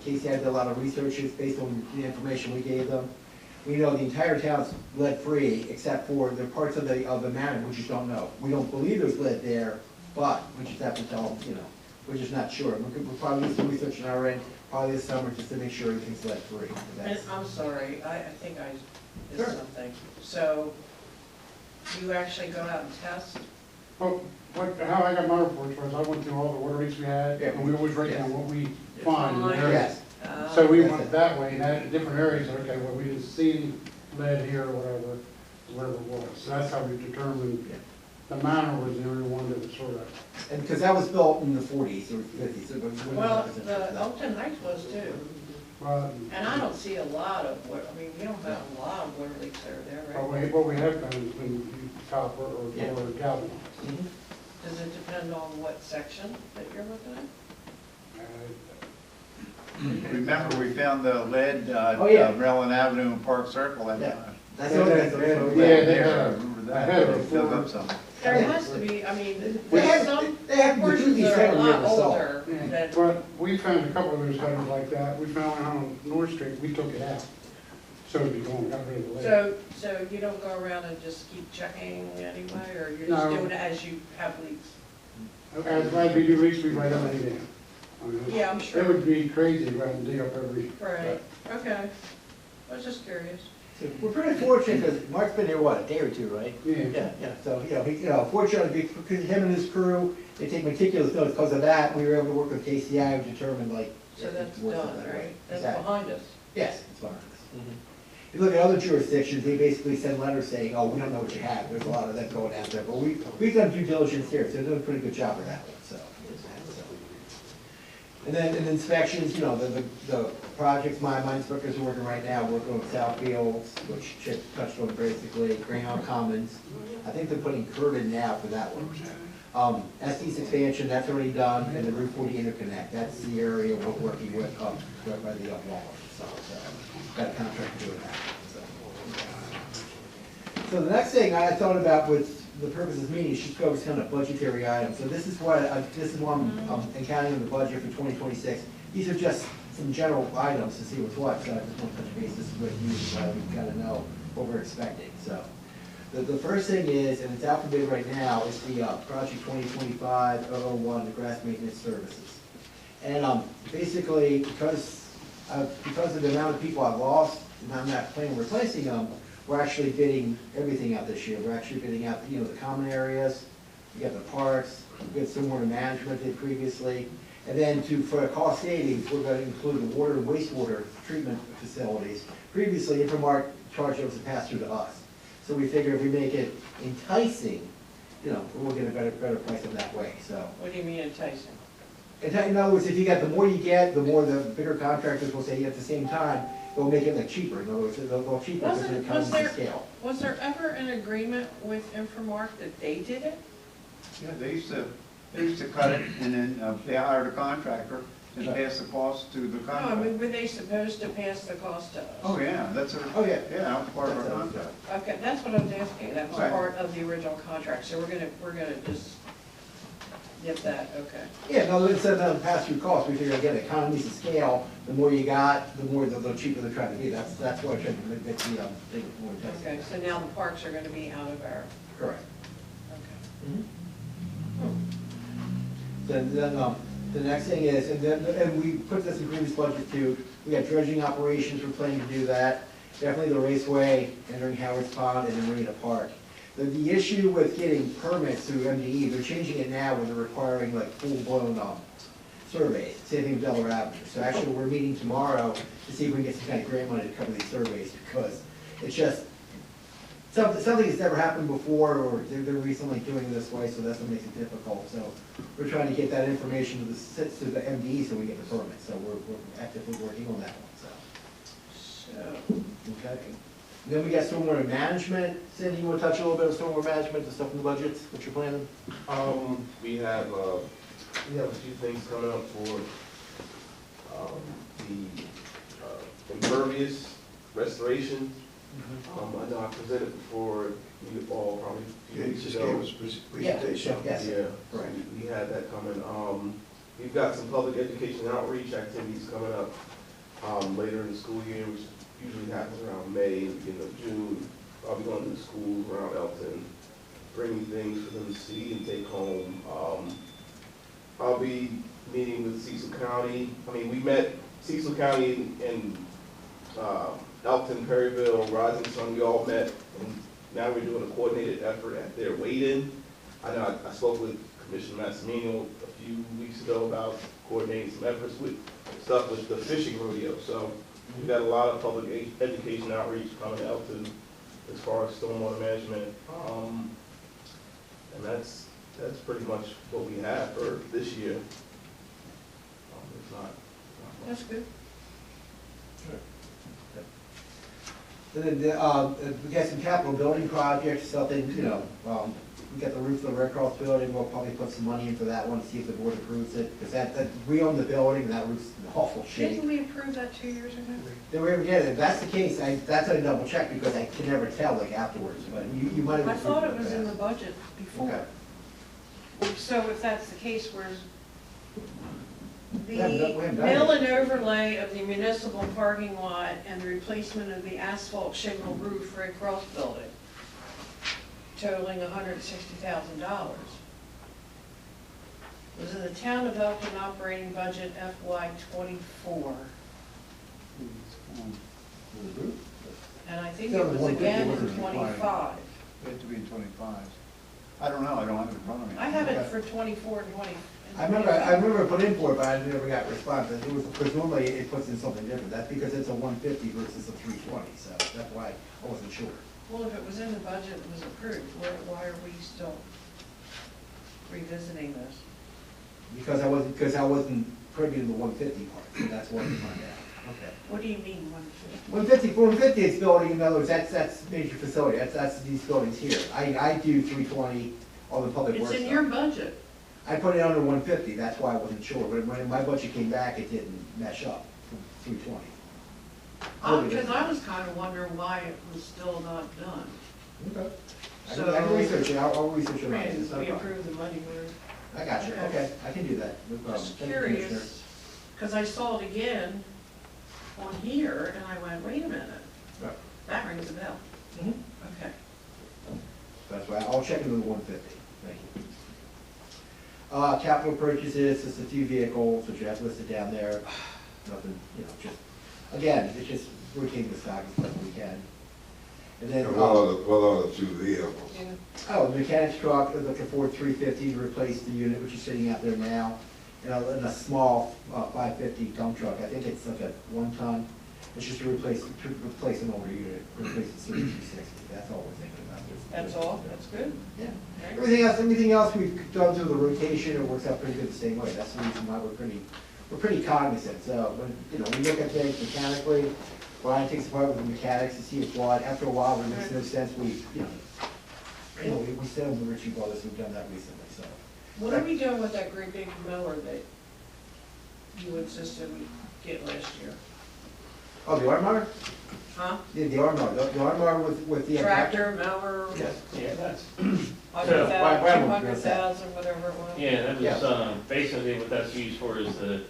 Casey had did a lot of research based on the information we gave them. We know the entire town's lead-free, except for the parts of the manor we just don't know. We don't believe there's lead there, but we just have to tell them, we're just not sure. We'll probably do some research on our end, probably this summer, just to make sure everything's lead-free. And I'm sorry, I think I Sure. missed something. So you actually go out and test? Well, how I got my reports was I went through all the water leaks we had, Yeah. and we always write down what we find in the Fine. area. Yes. So we That's went it. that way, and had different areas, okay, well, we didn't see lead here or whatever it was. So that's how we determined Yeah. the manor was the only one that was sort of, And because that was built in the 40s or 50s. So we're Well, not percent sure the of that. Elkton Heights was too. And I don't see a lot of, we don't have a lot of water leaks there, right? what we have found has been copper or Yeah. galvanized. Mhm. Does it depend on what section that you're looking at? Remember, we found the lead, Oh, yeah. Maryland Avenue and Park Circle that Yeah. time. That's Yeah, what they- that's- they I have- remember I that, have they a filled full- up some. There Yeah. has to be, They have, some they have the portions Doobie's that are a Head lot River Salt. older that, But we found a couple of those gutters like that. We found one on North Street, we took it out. So to be going, got rid of the lead. so you don't go around and just keep checking anyway, or you're just No. doing it as you have leaks? As we do leaks, we write everything down. I mean, Yeah, I'm It sure. would be crazy to go out and dig up every. Right, okay. I was just curious. So we're pretty fortunate because Mark's been here, what, a day or two, right? Yeah. Yeah. So, fortunately, because him and his crew, they take meticulous notes. Because of that, we were able to work with KCI, who determined like. So that's it's worth it done, that way. right? That's Exactly. behind us. Yes, it's fine. If you look at other jurisdictions, they basically send letters saying, oh, we don't know what you have. There's a lot of that going out there. But we've done due diligence here, so they're doing a pretty good job of that one, so. And then in inspections, the projects, my inspectors are working right now, working on Southfields, which Chip touched on basically, Greyhound Commons. I think they're putting curb in now for that one. Estes expansion, that's already done, and the Route 40 interconnect, that's the area we're working with, right by the wall. So, got a contract doing that. So the next thing I thought about with the purpose of this meeting is just focus on a budgetary item. So this is what I'm encountering in the budget for 2026. These are just some general items to see what's what, so I just want to touch base with you so we kind of know what we're expecting. So the first thing is, and it's out for bid right now, is the project 2025-001, the grass maintenance services. And basically, because of the amount of people I've lost, and I'm not planning on replacing them, we're actually bidding everything out this year. We're actually bidding out, the common areas, we got the parks, we got stormwater management did previously. And then for cost savings, we're gonna include the water and wastewater treatment facilities. Previously, Infomark charged those to pass through to us. So we figure if we make it enticing, we'll get a better price on that way, so. What do you mean enticing? In other words, if you get, the more you get, the more the bigger contractors will say at the same time, they'll make it like cheaper. In other words, they'll go cheaper because they're economies of scale. Was there ever an agreement with Infomark that they did it? Yeah, they used to cut it, and then they hired a contractor and pass the cost to the No, I mean, contractor. were they supposed to pass the cost to us? Oh, yeah, that's a, Oh, yeah. yeah, part of our That's- contract. Okay, that's what I was asking, that was Right. part of the original contract, so we're gonna just get that, okay. Yeah, no, instead of pass-through costs, we figure, again, economies of scale, the more you got, the cheaper they're trying to be. That's why I tried to make the thing more enticing. Okay, so now the parks are gonna be out of our, Correct. okay. Then, the next thing is, and we put this in previous budget too, we got dredging operations, we're planning to do that. Definitely the raceway, entering Howard's Pond, and then Marina Park. The issue with getting permits through MDE, they're changing it now where they're requiring like full-blown surveys, same thing with Delaware Avenue. So actually, we're meeting tomorrow to see if we can get some kind of grant money to cover these surveys, because it's just, something that's never happened before, or they're recently doing it this way, so that's what makes it difficult. So we're trying to get that information to the MD so we get the permit, so we're actively working on that one, So, okay. Then we got stormwater management. Cindy, you want to touch a little bit on stormwater management, the stuff in the budgets, what you're planning? We have a few things coming up for, the impervious restoration. I know I presented before you all probably a few Yeah, you weeks just ago. gave us a presentation. Yes. Yeah, so Correct. we had that coming. We've got some public education outreach activities coming up, later in the school year, which usually happens around May, beginning of June. I'll be going to the schools around Elkton, bringing things for them to see and take home. I'll be meeting with Cecil County. We met Cecil County and Elkton, Perryville, Rising Sun, we all met, and now we're doing a coordinated effort at their wade-in. I know I spoke with Commissioner Massimino a few weeks ago about coordinating some efforts with stuff with the fishing rodeo. So we've got a lot of public education outreach coming to Elkton as far as stormwater management. And that's pretty much what we have for this year. It's not much. that's good. And then, we got some capital building projects, something, we got the roof of the Red Cross building, we'll probably put some money into that one, see if the board approves it, because we own the building, and that roof's in awful shape. Didn't we approve that 2 years ago? Then we again, if that's the case, that's a double check, because I can never tell, like, afterwards, but you might have. I thought it approved was in the past. budget before. Okay. So if that's the case, where's the We haven't done mill it. and overlay of the municipal parking lot and the replacement of the asphalt shingle roof Red Cross building totaling $160,000? Was in the town of Elkton operating budget FY '24, and I think it was again in '25. It had to be in 25. I don't know, I don't have it in front of me. I have it for '24 and '20. I remember put in for it, but I never got a response, it was, because normally it puts in something different, that's because it's a 150 versus a 320, so that's why I wasn't sure. Well, if it was in the budget, it was approved, why are we still revisiting this? Because I wasn't privy to the 150 part, so that's what I found out. Okay. What do you mean 150? 150 is building, in other words, that's major facility, that's these buildings here. I do 320 on the public works It's in stuff. your budget. I put it under 150, that's why I wasn't sure, but when my budget came back, it didn't mesh up from 320. Because I was kind of wondering why it was still not done. Okay. I So- can research it, I'll research it. on it, it's no We problem. approved the money, I got you, okay, I can do that, no we're problem. just Thank you, Commissioner. curious, because I saw it again on here, and I went, wait a minute, Right. that rings a bell. Mhm. Okay. That's why, I'll check into the 150, thank you. Capital purchases, just a few vehicles, which you have listed down there, nothing, just, again, it's just routine the stock as best we can. And then, And what are the two vehicles? the mechanics truck, is looking for 350 to replace the unit, which is sitting out there now, and a small 550 dump truck, I think it's like a 1 ton, it's just to replace an older unit, replace the 360, that's all we're thinking about. That's all, that's good. Yeah. Everything else we've done through the rotation, it works out pretty good the same way. That's the reason why we're pretty cognizant. So when, we look at things mechanically, Brian takes apart with the mechanics to see if what, after a while, it makes no sense, we send them to Ritchie Brothers, we've done that recently, so. What are we doing with that great big mower that you insisted we get last year? Oh, the arm mower? Huh? Yeah, the arm mower, the arm mower with the. Tractor, mower, Yes. Yeah, that's, 100,000, 200,000, whatever it was? yeah, that Yeah. was, basically what that's used for is the,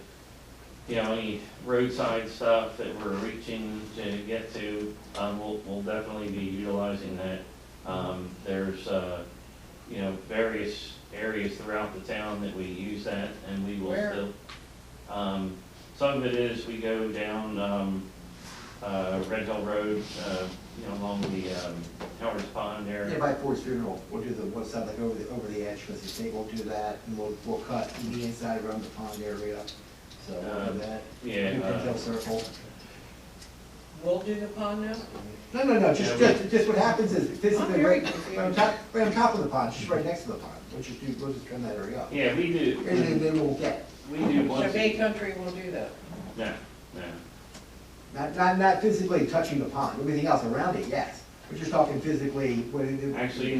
any roadside stuff that we're reaching to get to, we'll definitely be utilizing that. There's, various areas throughout the town that we use that, and we will Where? still. Some of it is we go down, Red Hill Road, along the, Howard's Pond Yeah, area. by Ford's Funeral, we'll do the one side like over the edge, because the state will do that, and we'll cut the inside around the pond area, so we'll do that. Yeah, Do Pintail Circle. we'll do the pond now? No, just what happens is I'm physically, very right confused. right on top of the pond, just right next to the pond, we'll just turn that area up. Yeah, we do, And then we'll get, we do So once, Bay Country will do that? no, no. not physically touching the pond, everything else around it, yes. We're just talking physically, what it is. Actually,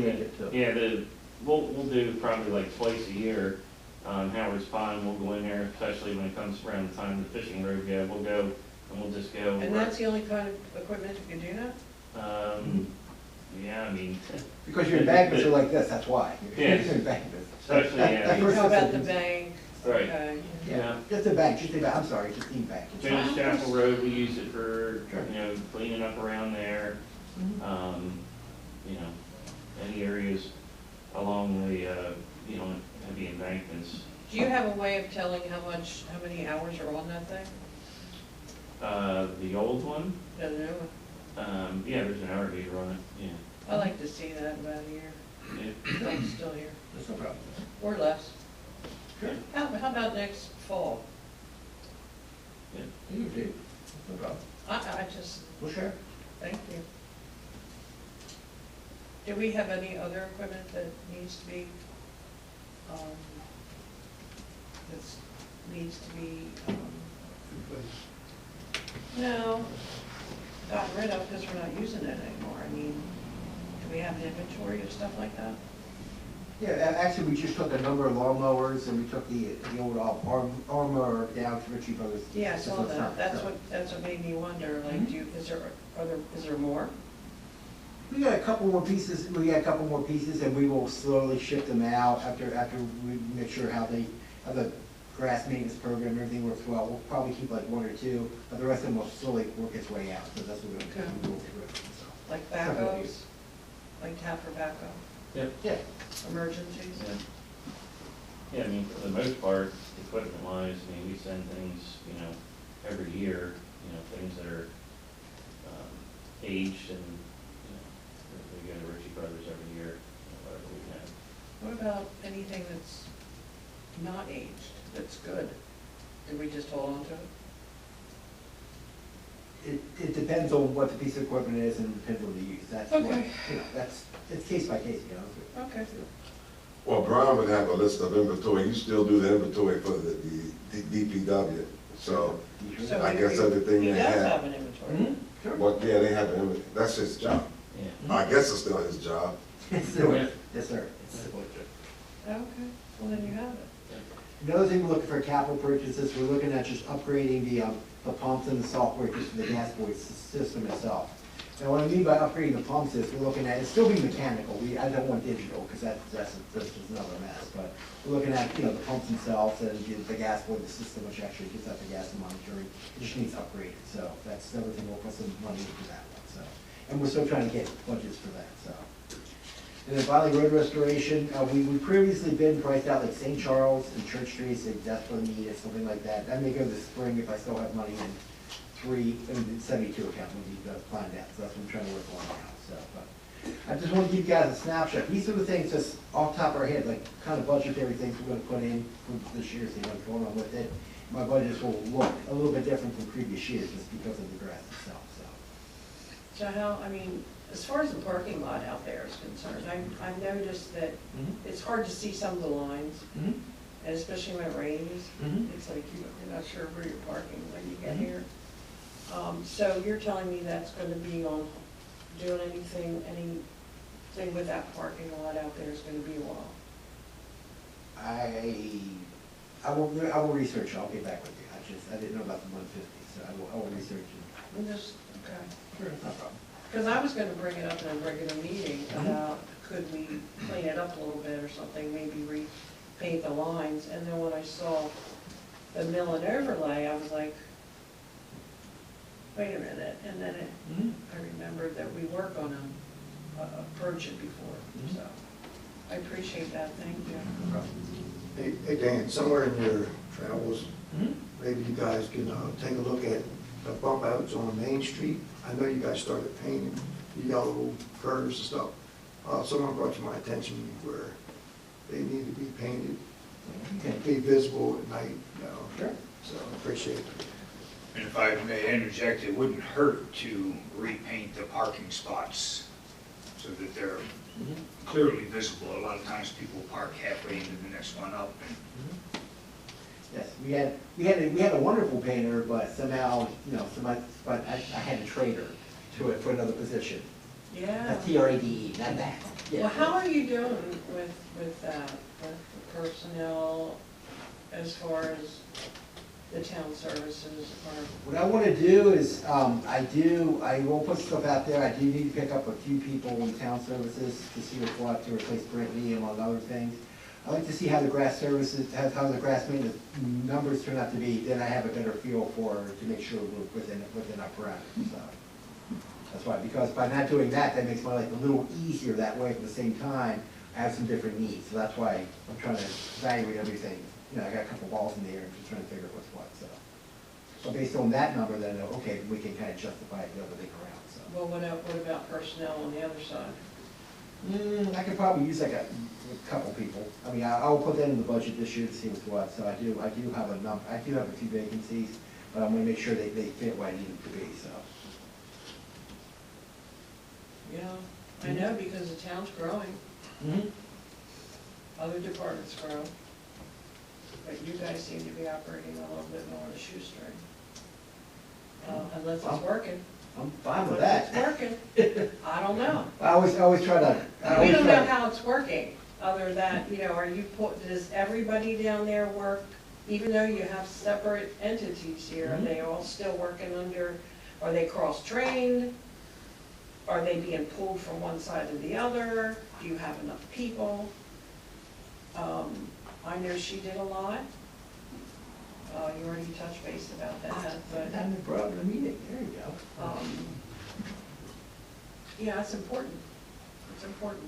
we'll do probably like twice a year, Howard's Pond, we'll go in there, especially when it comes around the time the fishing road go, we'll go, and we'll just go. And that's the only kind of equipment you can do that? Yeah, I mean, Because your embankments are like this, that's why. Yes. Your embankments. especially, yeah, How about the bank? Right. Okay. Yeah, just a bank, I'm sorry, just the bank. Jones Chapel Road, we use it for, Sure. cleaning up around there. Any areas along the, heavy embankments. Do you have a way of telling how many hours are on that thing? The old one, The new one? yeah, there's an hour meter on it, yeah. I like to see that in about a year. Yeah. I'm still here. That's no problem. Or less. Sure. How about next fall? You do, no problem. I just, We'll share. thank you. Do we have any other equipment that needs to be, no, gotten rid of because we're not using it anymore? I mean, do we have an inventory of stuff like that? Yeah, actually, we just took a number of lawnmowers and we took the old armor down to Ritchie Brothers. Yeah, I Just saw what's that. not, That's so. what made me wonder, like, is there more? We got a couple more pieces, and we will slowly ship them out after we make sure how the grass maintenance program, everything works well. We'll probably keep like one or two, but the rest of them will slowly work its way out, so that's what Okay. we'll get rid of, so. Like backhoes? Like tap for backhoe? Yep. Yeah, Emergencies? Yeah. Yeah, I mean, for the most part, equipment wise, we send things, every year, things that are, aged and, we go to Ritchie Brothers every year, whatever we have. What about anything that's not aged, that's good? Did we just hold on to it? it depends on what the piece of equipment is and depends on the use, that's what, Okay. it's case by case, Okay. Well, Brian would have a list of inventory, you still do the inventory for the DPW, so So I guess everything he they does have. have an inventory. Mm-hmm. Sure. Well, yeah, they have an inventory, that's his job. Yeah. I guess it's still his job. Yes, sir. Yes, sir. Okay, well then you have it. Another thing, we're looking for capital purchases, we're looking at just upgrading the pumps and the software just for the gas boy system itself. Now, what I mean by upgrading the pumps is, we're looking at, it's still being mechanical, I don't want digital, because that's just another mess, but we're looking at, the pumps themselves and the gas boy, the system, which actually gives out the gas and monitoring, it just needs upgraded, so that's another thing, we'll put some money into that one, so. And we're still trying to get budgets for that, so. And then finally, road restoration, we previously been priced out like St. Charles and Church Street, so that's what we need, something like that. That may go this spring if I still have money in 72 account, we need to plan that, so that's what I'm trying to work on now, so. But I just want to give you guys a snapshot, these are the things just off the top of our head, like kind of budgetary things we're gonna put in for this year, see what's going on with it. My budgets will look a little bit different from previous years, just because of the grass itself, so. So as far as the parking lot out there is concerned, I've noticed that it's hard to see some of the lines, and especially when it rains. It's like you're not sure where you're parking when you get here. So you're telling me that's gonna be on, doing anything with that parking lot out there is gonna be a while? I will research it, I'll get back with you, I didn't know about the 150, so I will research it. I'm just, okay. Sure, no problem. Because I was gonna bring it up in a regular meeting about, could we clean it up a little bit or something, maybe repaint the lines, and then when I saw the mill and overlay, I was like, wait a minute, and then I remembered that we were gonna approach it before, so I appreciate that, thank you. Hey Dan, somewhere in your travels, maybe you guys can take a look at the bump outs on Main Street. I know you guys started painting the yellow curves and stuff. Someone brought to my attention where they need to be painted and be visible at night, Sure. So I appreciate it. And if I may interject, it wouldn't hurt to repaint the parking spots so that they're clearly visible. A lot of times people park halfway into the next one up. Yes, we had a wonderful painter, but somehow, but I had to trade her for another position. Yeah. A TRADE, not that. Well, how are you doing with that, with the personnel as far as the town services or? What I want to do is, I will put stuff out there. I do need to pick up a few people in town services to see what's what, to replace Brittany among other things. I like to see how the grass services, how the grass maintenance numbers turn out to be, then I have a better feel to make sure we're within our parameters, so. That's why, because by not doing that, that makes my life a little easier that way. At the same time, I have some different needs, so that's why I'm trying to evaluate everything. I got a couple balls in the air, just trying to figure out what's what, so. So based on that number, then, okay, we can kind of justify the other thing around, so. Well, what about personnel on the other side? I could probably use like a couple people. I mean, I'll put that in the budget this year to see what's what, so I do have a few vacancies, but I'm gonna make sure they fit what I need them to be, so. Yeah, I know because the town's growing, other departments grow, but you guys seem to be operating a little bit more on a shoestring. Unless it's working. I'm fine with that. Unless it's working, I don't know. I always try to. We don't know how it's working, other than, does everybody down there work, even though you have separate entities here, are they all still working under, are they cross-trained? Are they being pulled from one side to the other? Do you have enough people? I know she did a lot. You already touched base about that, but. Having brought up in a meeting, there you go. Yeah, it's important. It's important.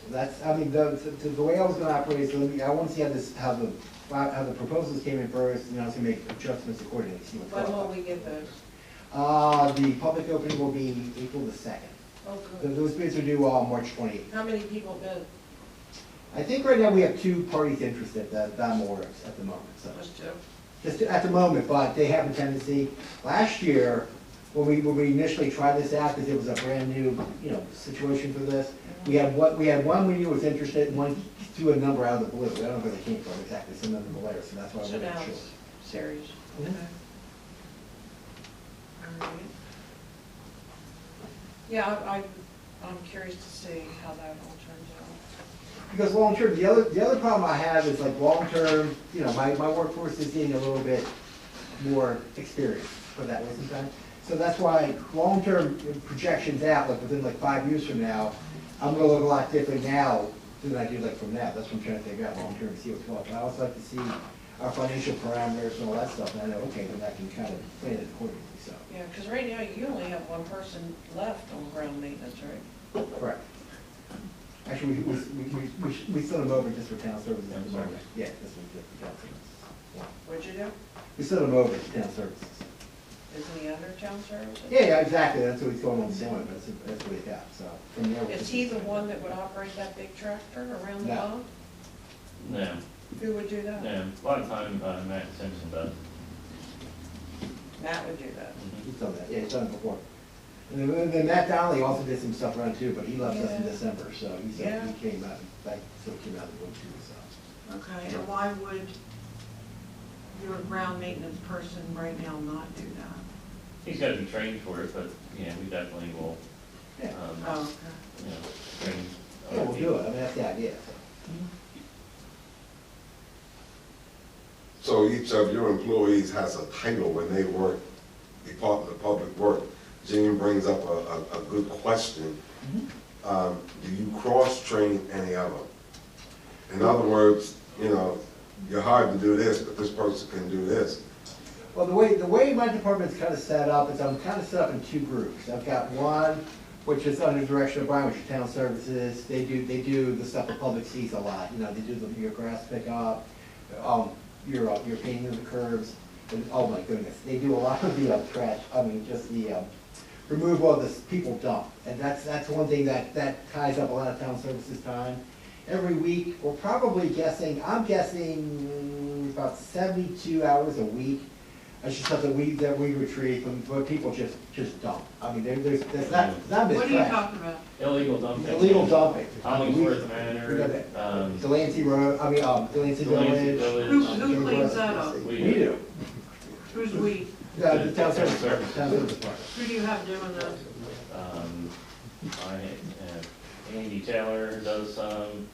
That's, I mean, the way I was gonna operate is, I want to see how the proposals came in first, and I was gonna make adjustments accordingly, see what's When going will we get those? on. The public opening will be April the 2nd. Oh, good. Those bids are due March 28th. How many people bid? I think right now we have 2 parties interested that I'm aware of at the moment, so. Just two? Just at the moment, but they have a tendency. Last year, when we initially tried this out, because it was a brand new, situation for this, we had one we knew was interested, and one threw a number out of the blue. I don't know where they came from exactly, some of them were there, so that's why I So wasn't now sure. it's serious. Mhm. Okay. All right. Yeah, I'm curious to see how that all turns out. Because long-term, the other problem I have is like long-term, my workforce is getting a little bit more experienced, put that way sometimes. So that's why long-term projections out, like within 5 years from now, I'm gonna look a lot different now than I do from now. That's what I'm trying to figure out long-term and see what's what. But I also like to see our financial parameters and all that stuff, and I know, okay, then I can kind of plan it accordingly, so. Yeah, because right now you only have one person left on ground maintenance, right? Correct. Actually, we sent them over just for town services at the moment. Yeah, this was just for town services. Yeah. What'd you do? We sent them over to town services. Isn't he under town services? Yeah, exactly, that's what he's going on the same way, that's what he got, so. From there, Is he the one that would operate that big tractor around the No. pond? No, Who would do that? no, a lot of time Matt Simpson does. Matt would do that. He's done that, yeah, he's done it before. And then Matt Donnelly also did some stuff around too, but he left us in Yeah. December, so he Yeah. came out, still came out of the wood too, so. Okay, and why would your ground maintenance person right now not do that? He's got to be trained for it, but, yeah, we definitely will, Yeah, Oh, okay. train. yeah, we'll do it, I mean, that's the idea, so. So each of your employees has a title when they work, Department of Public Work. Gene brings up a good question. Do you cross-train any of them? In other words, you're hired to do this, but this person can do this. Well, the way my department's kind of set up is I'm kind of set up in 2 groups. I've got one, which is under the direction of Brian, which is town services. They do the stuff the public sees a lot. They do your grass pickup, your painting of the curbs, and oh my goodness, they do a lot of the trash. I mean, just the removal of the people dump, and that's one thing that ties up a lot of town services time. Every week, we're probably guessing, I'm guessing about 72 hours a week. That's just stuff that we retrieve when people just dump. I mean, that's not What are you trash. talking about? Illegal dumping. Illegal dumping. Hollingsworth We Manor, got that. um, Delancey Road, Delancey Delancey Village. Village. Who cleans that up? We We do. Who's we? The town service Town department. Town service department. Who do you have doing that? Andy Taylor does some,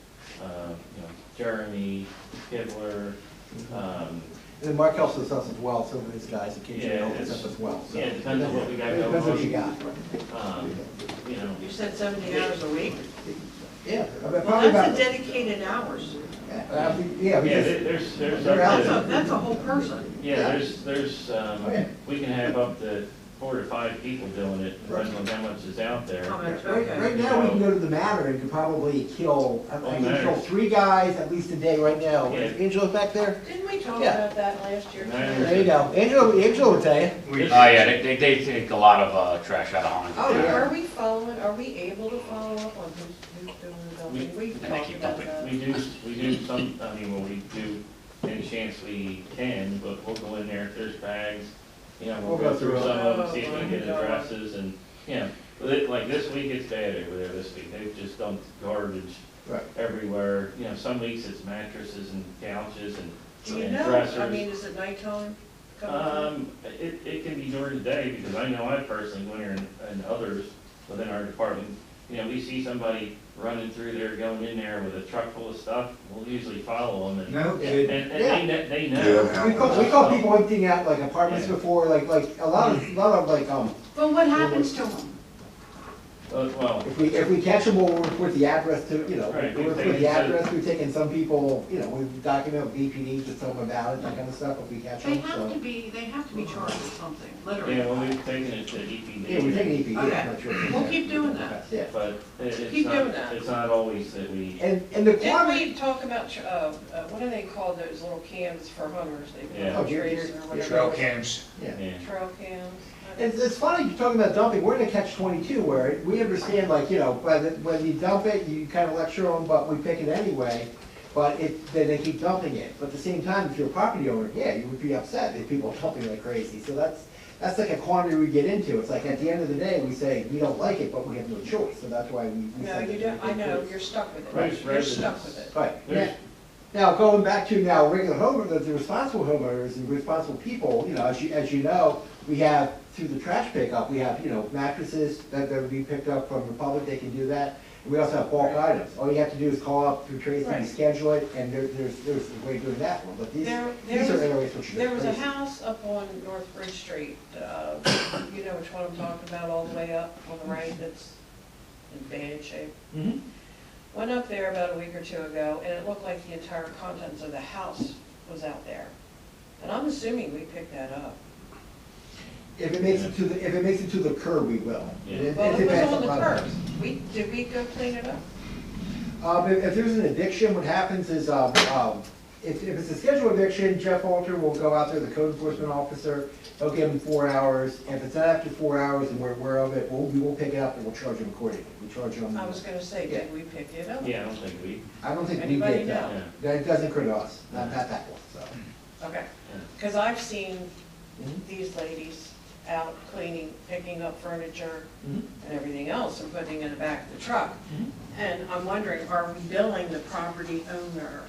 Jeremy Kibler, And then Mark helps us as well, some of these guys occasionally Yeah, help us it's- as well. So yeah, it depends on what we got it going Depends what on. you got. You said 70 hours a week? Yeah. Well, that's a dedicated hours. Yeah, we Yeah, just, there's They're up out. to, That's a whole person. yeah, there's, yeah. we can have up to 4 to 5 people doing it, depending on how much is out there. How much? Right Okay. now, we can go to the manor and could probably kill, I can kill 3 guys at least a day right now. Yeah. Angela's back there? Didn't we talk Yeah. about that last year? too? Manor. There you go. Angela will tell you. Oh, yeah, they take a lot of trash out of Holland. Oh, yeah. Are we following, are we able to follow up on who's doing the dumping? We they talked keep about dumping. that. We do some, we do any chance we can, but we'll go in there if there's bags, we'll go through some of them, see if we can get addresses and, like this week it's bad over there this week. They've just dumped garbage Right. everywhere. Some weeks it's mattresses and couches Do you and know, dressers. I mean, is it nighttime? coming It can be during the day, because I know I personally went here and others within our department, we see somebody running through there, going in there with a truck full of stuff, we'll usually follow them and, No Yeah. kidding. and they know. Yeah. We call people emptying out like apartments Yeah. before, like a lot of like, through? But what happens to them? Well, if we catch them, we'll report the address to, Right, we'll we've report the taken some- address, we've taken some people, we document with BPD to tell them about it, that kind of stuff, if we catch They them, so. have to be charged with something, literally. yeah, well, we've taken it to EPD. Yeah, we take an EPD, Okay. I'm not sure. We'll keep doing that. Yeah, But it's Keep doing not, that. it's not always that we, and the Didn't quantity, we talk about, what do they call those little cans for hunters? They Yeah. put Oh, deer- trees deer- or whatever. Trail cams. yeah. yeah. Trail cans. It's funny, you're talking about dumping, we're in a catch-22 where we understand like, when you dump it, you kind of lecture them, but we pick it anyway, but then they keep dumping it. But at the same time, if you're a property owner, yeah, you would be upset if people are dumping like crazy. So that's like a quandary we get into. It's like at the end of the day, we say, we don't like it, but we have no choice, so that's why we. No, send you it. don't, I know, you're stuck with it. Right, You're stuck with it. Right. There's- Now, going back to now regular homeowners, the responsible homeowners and responsible people, as you know, we have, through the trash pickup, we have, mattresses that would be picked up from Republic, they can do that. And we also have bulk items. All you have to do is call up through Tracy, Right. schedule it, and there's a way of doing that one. But these There are was- areas which are There was a crazy. house up on North Bridge Street, you know which one I'm talking about, all the way up on the right, that's in bad shape. Mhm. Went up there about a week or 2 ago, and it looked like the entire contents of the house was out there. And I'm assuming we picked that up. If it makes it to the curb, we will. Yeah. Well, it depends was on the a lot of curbs. things. Did we go clean it up? If there's an eviction, what happens is, if it's a scheduled eviction, Jeff Alter will go out there, the code enforcement officer, he'll give him 4 hours. If it's not after 4 hours and we're aware of it, we will pick it up and we'll charge him accordingly. We charge him. I was gonna say, did we pick it up? Yeah, I don't think we, I don't think we Anybody did that. know? That doesn't occur to us, not that one, so. Okay, because I've seen Mhm. these ladies out cleaning, picking up furniture Mhm. and everything else and putting it in the back of the truck. Mhm. And I'm wondering, are we billing the property owner?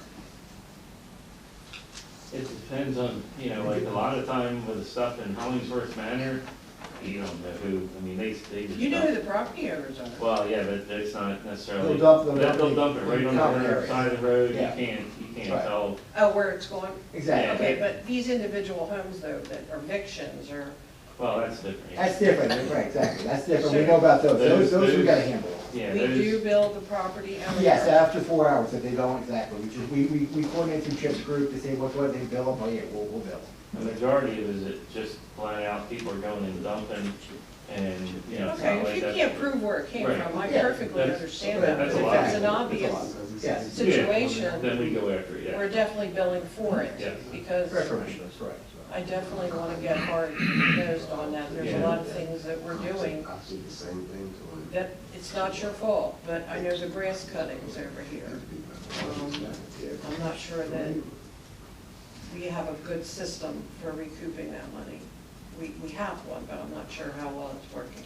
it depends on, like a lot of time with the stuff in Hollingsworth Manor, you don't know who, they just. You know dump- who the property owners are. Well, yeah, but it's not necessarily, They'll they'll dump it right on common the area. side of the road, you Yeah. can't Right. tell. Oh, where it's going? Exactly. Okay, but these individual homes though, that are evictions or, Well, that's different. yeah. That's different, right, exactly, that's different, we know about those we Those- gotta handle. Yeah, we those- do bill the property owner? Yes, after 4 hours, if they don't, exactly, we coordinate through Chip's group to say what they bill them, oh yeah, we'll bill. The majority of it is just flat out, people are going and dumping, and, it's not Okay, like if you that. can't prove where it came Right. from, I Yeah. perfectly That's- understand that. But that's a if lot. it's an obvious Yes. situation, Then we go after it, we're yeah. definitely billing for it. Yes. Because Reformation, that's right. I definitely want to get hard nosed on that. There's a Yeah. lot of things that we're doing I see the same thing to it. that it's not your fault, but I know the grass cuttings over here. I'm not sure that we have a good system for recouping that money. We have one, but I'm not sure how well it's working.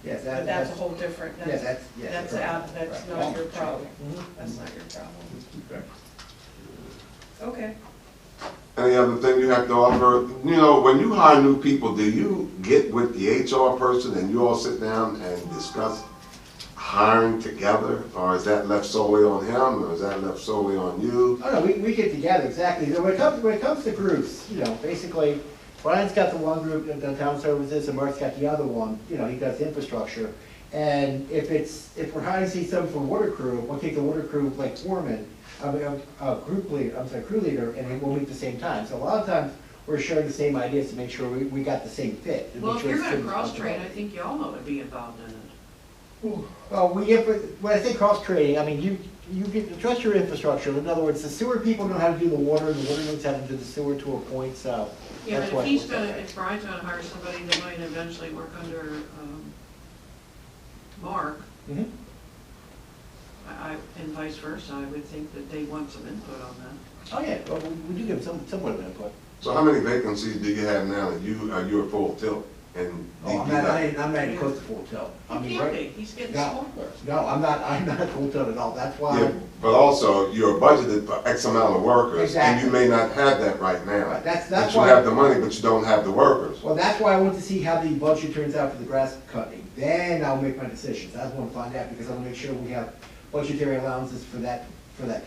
Yes, But that's a whole different, Yeah, that's right. out, that's Right. not your problem. Mhm. That's not your problem. Okay. Any other thing you have to offer? You know, when you hire new people, do you get with the HR person and you all sit down and discuss hiring together? Or is that left solely on him, or is that left solely on you? Oh, no, we get together, exactly. When it comes to groups, you know, basically, Brian's got the one group, the town services, and Mark's got the other one, you know, he does infrastructure. And if we're hiring, say, someone for water crew, we'll take the water crew like foreman, crew leader, and we'll meet at the same time. So a lot of times, we're sharing the same ideas to make sure we got the same fit. to Well, make if sure you're it's gonna cross-train, I comfortable. think you all ought to be involved in it. Well, when I say cross-training, I mean, you get, trust your infrastructure. In other words, the sewer people know how to do the water knows how to do the sewer to a point, so. Yeah, that's but why- if Brian's gonna hire somebody that might eventually work under, Mark, Mhm. and vice versa, I would think that they want some input on that. Oh, yeah, well, we do give them somewhat of input. So how many vacancies do you have now that you're full tilt? And Oh, I'm not even close to full tilt. I He mean, can't right? be, he's getting No. smaller. No, I'm not full tilt at all. That's why. Yeah, but also, you're budgeted for X amount of workers, and Exactly. you may not have that right now. Right, that's But you why- have the money, but you don't have the workers. Well, that's why I want to see how the budget turns out for the grass cutting. Then I'll make my decisions. I want to find out because I want to make sure we have budgetary allowances for that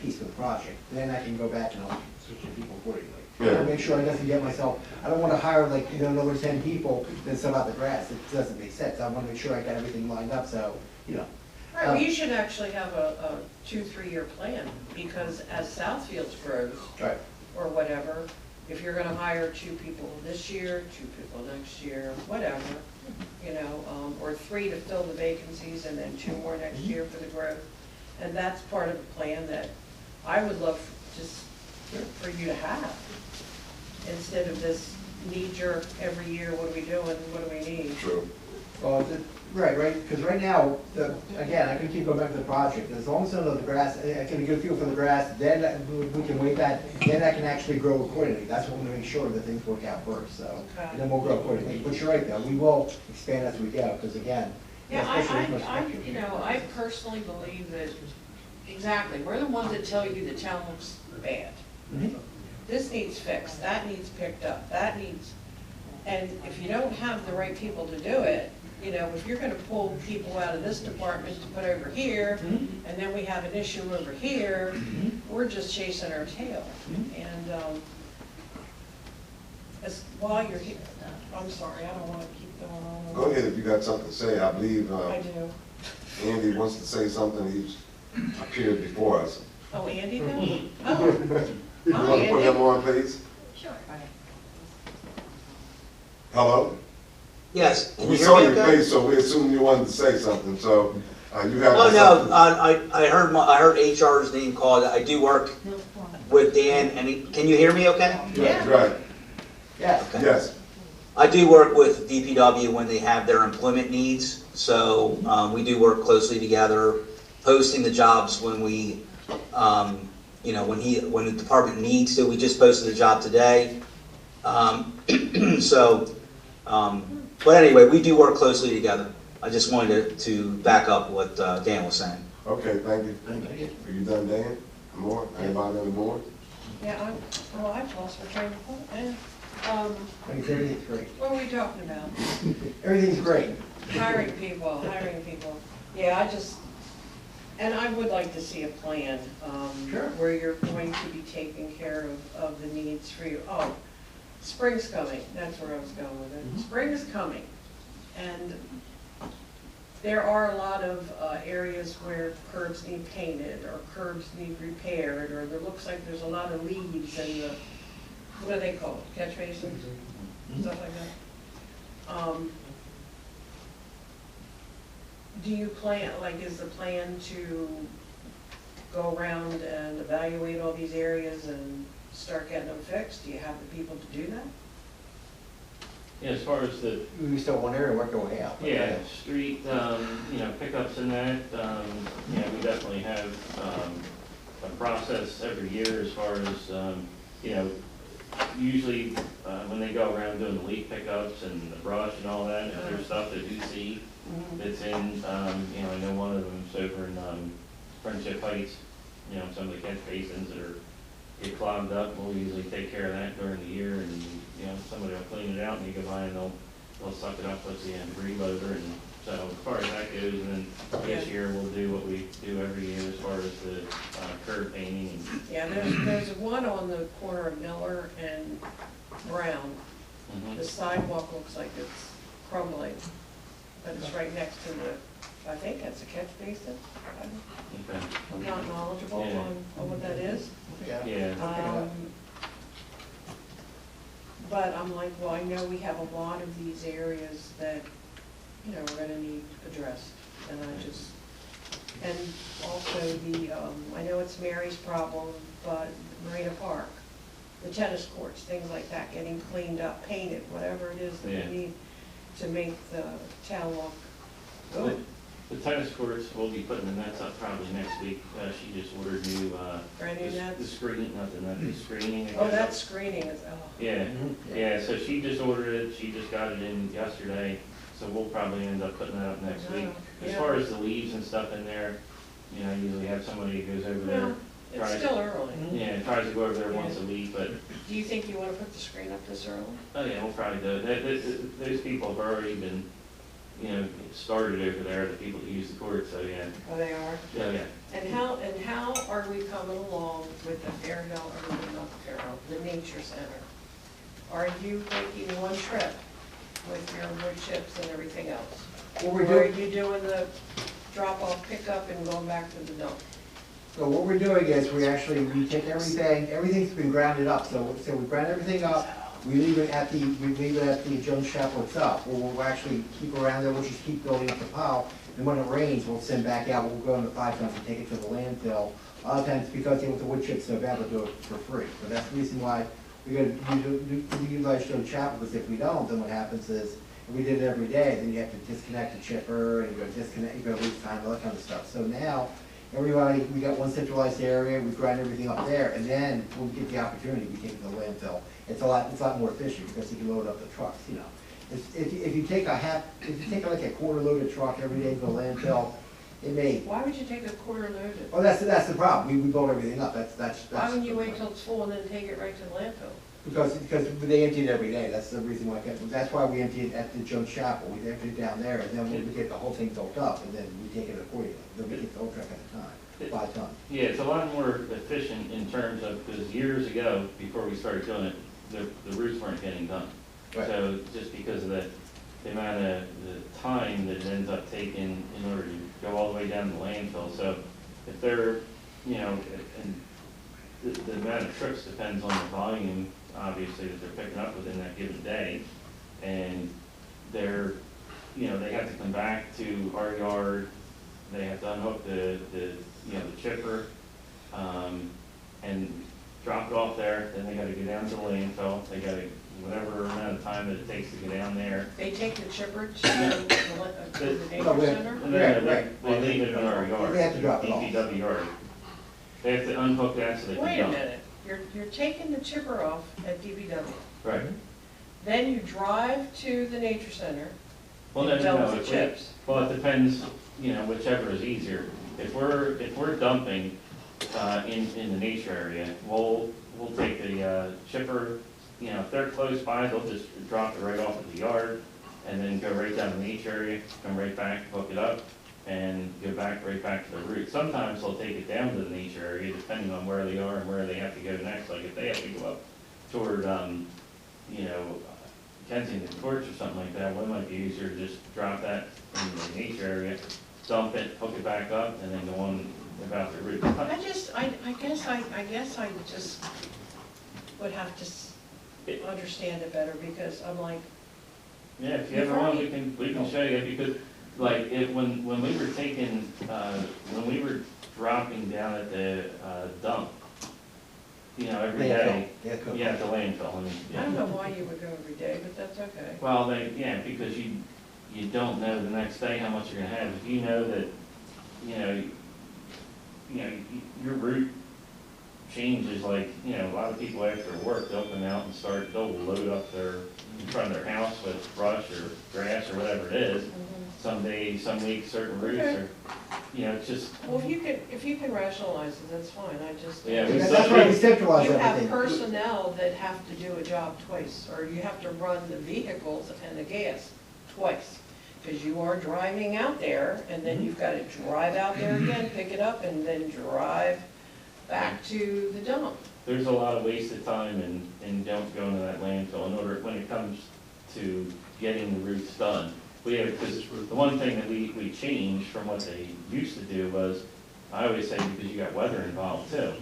piece of the project. Then I can go back and I'll switch the people accordingly. I want Yeah. to make sure I doesn't get myself, I don't want to hire like, another 10 people, then sub out the grass. It doesn't make sense. I want to make sure I got everything lined up, so, you know. Right, well, you should actually have a 2-3 year plan, because as Southfields grows, Right. or whatever, if you're gonna hire 2 people this year, 2 people next year, whatever, you know, or 3 to fill the vacancies, and then 2 more next year for the growth. And that's part of the plan that I would love just for you to have, instead of this knee-jerk every year, what are we doing, what do we need? True. Well, right, because right now, again, I can keep going back to the project, as long as I know the grass, I can get a feel for the grass, then we can wait that, then I can actually grow accordingly. That's what we want to make sure that things work out first, so, Okay. and then we'll grow accordingly. But you're right, though, we will expand as we go, because again, Yeah, especially with I, construction. you know, I personally believe that, exactly, we're the ones that tell you the town looks bad. Mhm. This needs fixed, that needs picked up, that needs, and if you don't have the right people to do it, you know, if you're gonna pull people out of this department to put over here, Mhm. and then we have an issue over here, Mhm. we're just chasing our tail. Mhm. And, while you're here, I'm sorry, I don't wanna keep going on. Go ahead if you got something to say. I believe I do. Andy wants to say something. He's appeared before us. Oh, Andy does? Oh. You Hi, want to put him Andy. on, please? Sure. Hello? Yes. Can We you hear saw me your okay? face, so we assumed you wanted to say something, so you have. Oh, something. no, I heard HR's name called. I do work with Dan, and can you hear me okay? That's right. Yes. Okay. Yes. I do work with DPW when they have their employment needs, so we do work closely together, posting the jobs when we, you know, when the department needs to. We just posted a job today. But anyway, we do work closely together. I just wanted to back up what Dan was saying. Okay, thank you. Thank you. Are you done, Dan? More? Anybody on the board? Yeah, I've lost my train of thought, man. Everything's great. What are we talking about? Everything's great. Hiring people. Yeah, and I would like to see a plan, Sure. where you're going to be taking care of the needs for you. Oh, spring's coming, that's where I was going with it. Spring is coming, and there are a lot of areas where curbs need painted, or curbs need repaired, or there looks like there's a lot of leaves in the, what do they call it, catch basins, stuff like that. Do you plan, like, is the plan to go around and evaluate all these areas and start getting them fixed? Do you have the people to do that? Yeah, as far as the, We start one area and work our way out. yeah, street, you know, pickups and that, yeah, we definitely have, a process every year as far as, you know, usually, when they go around doing the leaf pickups and the brush and all that, if there's stuff that you see that's in, you know, I know one of them's over in, Friendship Heights, you know, some of the catch basins that are, get clogged up, we'll usually take care of that during the year, and, you know, somebody will clean it out, and you go by and they'll suck it up with the debris loader, and so as far as that goes, and then this year we'll do what we do every year as far as the curb painting and. Yeah, there's one on the corner of Miller and Brown. The sidewalk looks like it's crumbling, but it's right next to the, I think that's a catch basin. Okay. I'm not knowledgeable Yeah. on what that is. Yeah. But I'm like, well, I know we have a lot of these areas that, you know, we're gonna need addressed, and I just, and also the, I know it's Mary's problem, but Marina Park, the tennis courts, things like that, getting cleaned up, painted, whatever it is that Yeah. we need to make the town look good. The tennis courts, we'll be putting the nets up probably next week. She just ordered new, Brand new the nets? screening, not the net, the screening. Oh, that screening is, oh. Yeah, yeah, so she just ordered it, she just got it in yesterday, so we'll probably end up putting that up next week. As Yeah. far as the leaves and stuff in there, you know, I usually have somebody who goes over there. Well, it's still early. Yeah, tries to go over there once a week, but, Do you think you wanna put the screen up this early? oh yeah, we'll probably do it. Those people have already been, you know, started over there, the people that use the court, so yeah. Oh, they are? Yeah. And how are we coming along with the Fairhill, or not the Fairhill, the Nature Center? Are you making one trip with your wood chips and everything else? What we're Or are doing, you doing the drop-off, pickup, and going back to the dump? so what we're doing is we take everything's been grounded up, so we ground everything up, we leave it at the Jones Chapel itself, where we'll actually keep around there, we'll just keep building up the pile, and when it rains, we'll send back out, we'll go in the 5 tons and take it to the landfill. A lot of times, because with the wood chips so bad, we'll do it for free, but that's the reason why we utilize Jones Chapel, because if we don't, then what happens is, if we did it every day, then you have to disconnect the chipper, and you go leak time, all that kind of stuff. So now, everybody, we got one centralized area, we grind everything up there, and then when we get the opportunity, we take it to the landfill. It's a lot more efficient, because you can load up the trucks, you know. If you take like a quarter loaded truck every day to the landfill, it may, Why would you take a quarter loaded? oh, that's the problem, we build everything up, that's. Why wouldn't you wait till it's full and then take it right to the landfill? Because they empty it every day, that's the reason why, that's why we empty it at the Jones Chapel, we empty it down there, and then when we get the whole thing filled up, and then we take it accordingly, then we take the whole truck at a time, 5 tons. Yeah, it's a lot more efficient in terms of, because years ago, before we started doing it, the routes weren't getting done. Right. So just because of the amount of, the time that it ends up taking in order to go all the way down to the landfill. So if they're, you know, and the amount of trips depends on the volume, obviously, that they're picking up within that given day. And they're, you know, they have to come back to our yard, they have to unhook the chipper, and drop it off there, then they gotta go down to the landfill, they gotta, whatever amount of time that it takes to get down there. They take the chipper to the nature No, center? And then they leave it in our yard. They have to drop it off. DPW yard. They have to unhook that so they can dump. Wait a minute, you're taking the chipper off at DPW. Right. Then you drive to the nature center Well, and dump the if we- chips. Well, it depends, you know, whichever is easier. If we're dumping, in the nature area, we'll take the, chipper, you know, if they're close by, they'll just drop it right off at the yard, and then go right down to the nature area, come right back, hook it up, and go right back to the route. Sometimes they'll take it down to the nature area, depending on where they are and where they have to go next. Like if they have to go up toward, you know, Kensington Courts or something like that, well, it might be easier to just drop that in the nature area, dump it, hook it back up, and then go on about the route. I guess I just would have to understand it better, because I'm like, Yeah, if you ever want, we can show you, because like when we were taking, when we were dropping down at the dump, you know, every day. Landfill. Yeah, at the landfill, I mean. I don't know why you would go every day, but that's okay. Well, because you don't know the next day how much you're gonna have. If you know that, you know, your route, changes, like, you know, a lot of people after work, they'll come out and they'll load up in front of their house with brush or grass or whatever it is. Some days, some weeks, certain routes Okay. are, you know, it's just, Well, if you can rationalize it, that's fine, I just. Yeah, we That's why we centralize You have everything. personnel that have to do a job twice, or you have to run the vehicles and the gas twice. Because you are driving out there, and then you've got to drive out there again, pick it up, and then drive back to the dump. there's a lot of wasted time and don't go into that landfill in order, when it comes to getting the routes done. Because the one thing that we changed from what they used to do was, I always say, because you got weather involved too.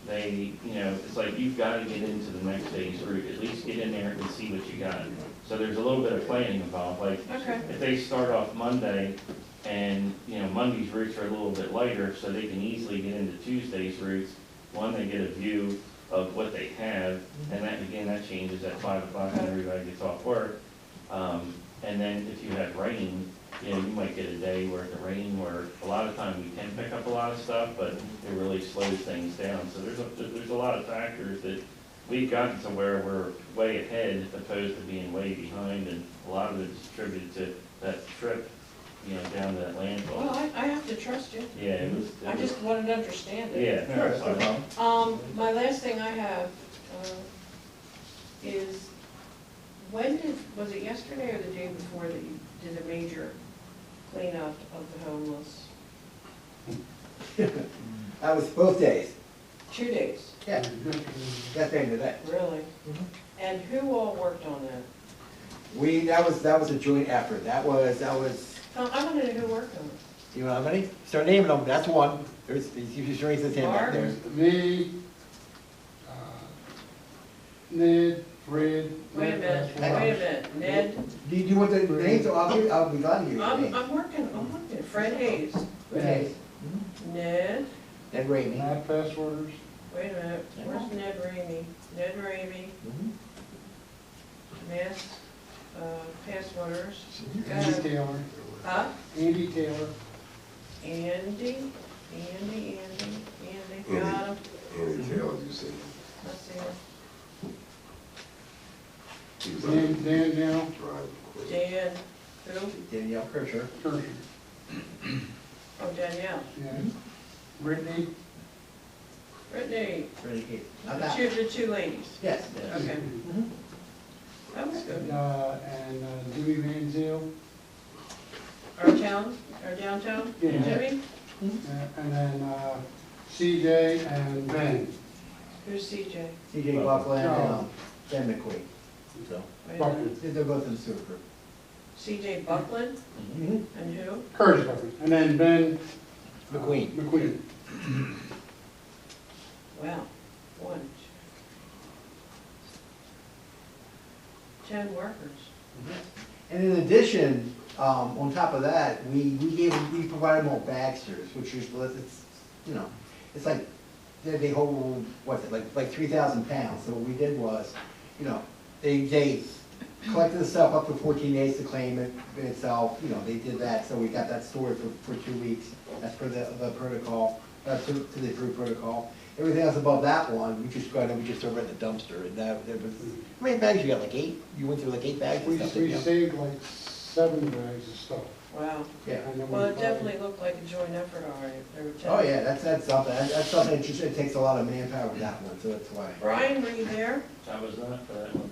They, you know, it's like you've got to get into the next day's route, at least get in there and see what you got. So there's a little bit of planning involved, like, Okay. if they start off Monday, and, you know, Monday's routes are a little bit lighter, so they can easily get into Tuesday's routes. One, they get a view of what they have, and that, again, that changes at 5 o'clock when everybody gets off work. And then if you have rain, you know, you might get a day worth of rain where a lot of time we can pick up a lot of stuff, but it really slows things down. So there's a lot of factors that we've gotten to where we're way ahead opposed to being way behind, and a lot of it is attributed to that trip, you know, down to that Well, landfill. I have to trust you. Yeah, it was. I just wanted to understand it. Yeah. Sure, that's no problem. My last thing I have, is, was it yesterday or the day before that you did a major cleanup of the homeless? That was both days. 2 days, Yeah, that day to that. really? And who all worked on that? That was a joint effort. That was, I want to know who worked on it. you know how many? Start naming them, that's one. He's raising his hand back there. Me, Ned, Fred. Wait a minute, Ned, Do you want the names? I'll be glad to give you the I'm names. working, Fred Hayes, Renee, Ned, and Rainey. Map passwords. wait a minute, where's Ned Ramey? Ned Ramey, passworders. Andy Taylor. Huh? Andy Taylor. Andy, got him, Andy Taylor, you see. let's see it. He was Dan Daniel. driving quick. Dan, who? Danielle Kircher. Kirsch. Oh, Danielle. Yeah. Brittany. Brittany, Renee Kate. Not the that. two ladies. Yes. Okay. That was good. And Dewey Van Zyl. Our downtown, Yeah. Jimmy? And then CJ and Ben. Who's CJ? CJ Buckland and No. Ben McQueen. So, Wait a minute. they're both in the sewer group. CJ Buckland, Mm-hmm. and who? Curtis Buckland. And then Ben. McQueen. McQueen. Wow, 10 workers. And in addition, on top of that, we provided them all bagsters, which is, it's, you know, it's like, they hold, what's it, like 3,000 pounds. So what we did was, you know, they collected the stuff up to 14 days to claim it itself, you know, they did that, so we got that stored for 2 weeks. That's for the protocol, to the approved protocol. Everything else above that one, we just got, we just throw it in the dumpster, and that, there was, how many bags you got, like 8? You went through like 8 bags We and stuff, didn't you? saved like 7 bags of stuff. Wow. Yeah. And then we Well, it probably- definitely looked like a joint effort, all right. There were 10. Oh, yeah, that's something, that's something, it takes a lot of manpower with that one, so that's why. Brian, were you there I was not for that one.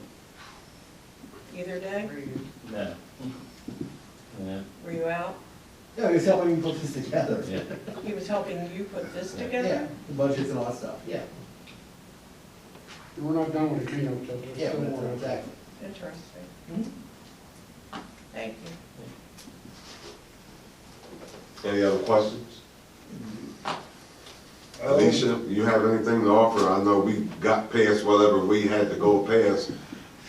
either day? No. Yeah, Were you out? Yeah, he was helping me put this together. yeah. He was helping you put this Yeah, together? the budgets and all that stuff, yeah. We're not done with the cleanup yet. There's Yeah, still but more. that's exactly. Interesting. Thank you. Any other questions? Alicia, you have anything to offer? I know we got past whatever we had to go past.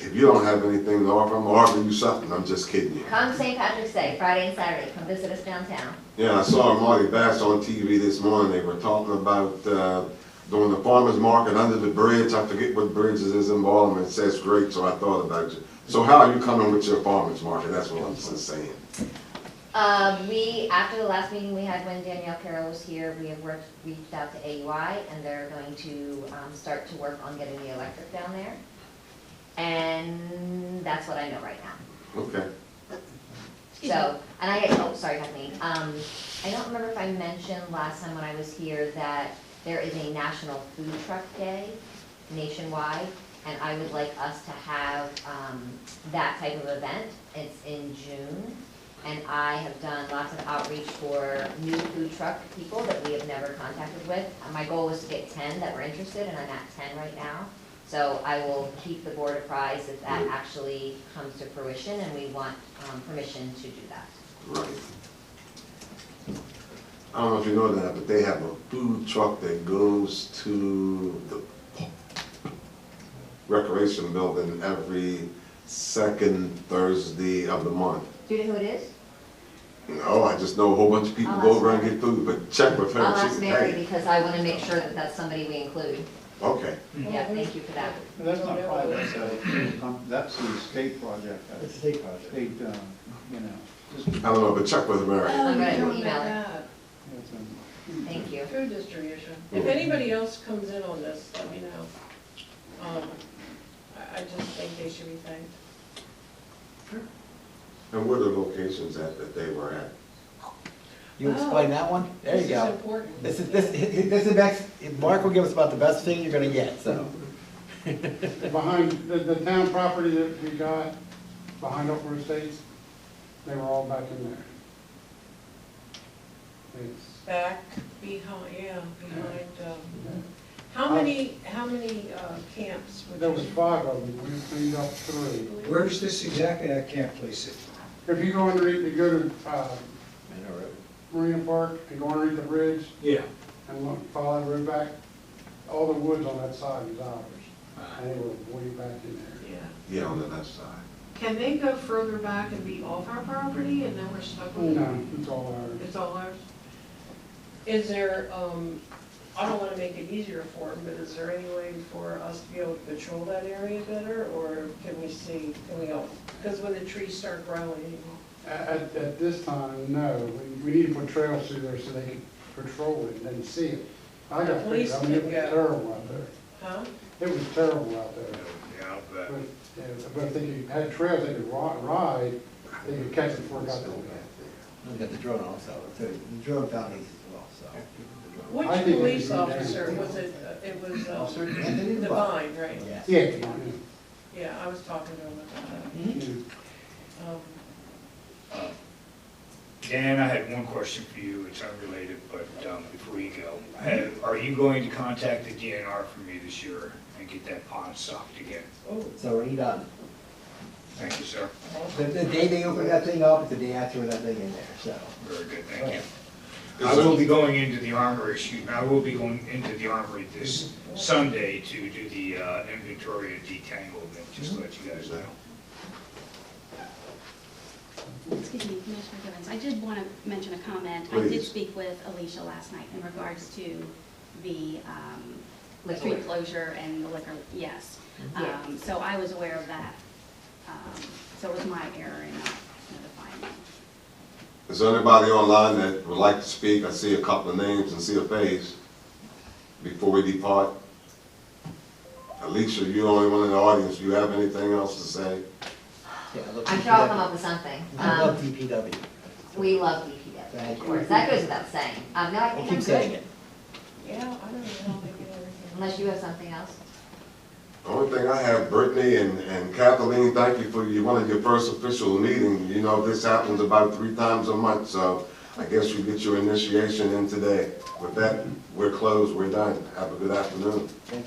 If you don't have anything to offer, I'm offering you something. I'm just kidding you. Come St. Patrick's Day, Friday and Saturday, come visit us downtown. Yeah, I saw Marty Bass on TV this morning. They were talking about doing the farmer's market under the bridge. I forget what bridge it is in Baltimore. It says great, so I thought about you. So how are you coming with your farmer's market? That's what I'm just saying. After the last meeting we had when Danielle Carroll was here, we have reached out to AUI, and they're going to start to work on getting the electric down there. And that's what I know right now. Okay. So, sorry, Kathleen. I don't remember if I mentioned last time when I was here that there is a National Food Truck Day nationwide, and I would like us to have that type of event. It's in June, and I have done lots of outreach for new food truck people that we have never contacted with. My goal was to get 10 that were interested, and I'm at 10 right now. So I will keep the board apprised if that actually comes to fruition, and we want permission to do that. Right. I don't know if you know that, but they have a food truck that goes to the recreation building every second Thursday of the month. Do you know who it is? No, I just know a whole bunch of people I'll go ask over and Mary. get food, but check with her. I'll she ask can Mary tell you. because I want to make sure that that's somebody we include. Okay. Yeah, thank you for that. And that's not private, that's the state project. It's a state project. State, you know, just. I don't know, but check with Mary. I'm gonna Oh, email her. that. It's a- Thank you. Food distribution. If anybody else comes in on this, let me know. I just think they should be thanked. And where the locations that they were at? You explain that one? There you This is go. important. This is the next, Mark will give us about the best thing you're gonna get, so. Behind the town property that we got, behind Oakwood Estates, they were all back in there. It's, Back behind, behind, how many camps would you? there was 5 of them, we cleaned up 3. Where's this exactly, that camp place it? If you go underneath, you go to Marina Park, and go underneath the bridge, Yeah. and look, follow the road back, all the woods on that side was ours, and they were way back in there. Yeah. Yeah, on the left side. Can they go further back and be off our property and then we're stuck with? No, it's all ours. It's all ours? Is there, I don't wanna make it easier for them, but is there any way for us to be able to patrol that area better, or can we go? Because when the trees start growing, At this time, no, we need to put trails through there so they can patrol it and see it. I The got police pictures, I mean, it could was go. terrible out there. huh? It was terrible out there. Yeah, I'll bet. But, yeah, but if they had trails they could ride, they could catch it before it got there. We got the drone also, the drone found these as well, so. I Which think it police would be officer, dangerous. was it, it was Officer Anthony Devine. Divine, right? Yes. Yeah, Yeah, I was talking to him about yeah. that. Dan, I had one question for you, it's unrelated, but before you go, are you going to contact the DNR for me this year and get that pond stocked again? It's already done. Thank you, sir. The day they open that thing up, it's the day I throw that thing in there, so. Very good, thank you. Is I there- will be going into the armory, I will be going into the armory this Sunday to do the inventory and detanglement, just to let you guys know. Excuse me, Commissioner Givens, I did want to mention a comment. I did Please. speak with Alicia last night in regards to the Liquor. street closure and the liquor, yes. Yeah. So I was aware of that. So it was my error in not notifying them. Is there anybody online that would like to speak? I see a couple of names and see a face before we depart. Alicia, you're the only one in the audience. Do you have anything else to say? Yeah, I love I'm sure I'll come DPW. up with something. I love DPW. We love DPW, Thank of you. course. That goes without saying. No, I We'll think I'm keep saying good. it. Yeah, I don't know how they get everything. Unless you have something else. The only thing I have, Brittany and Kathleen, thank you for one of your first official meetings. You know, this happens about 3 times a month, so I guess you get your initiation in today. With that, we're closed, we're done. Have a good afternoon.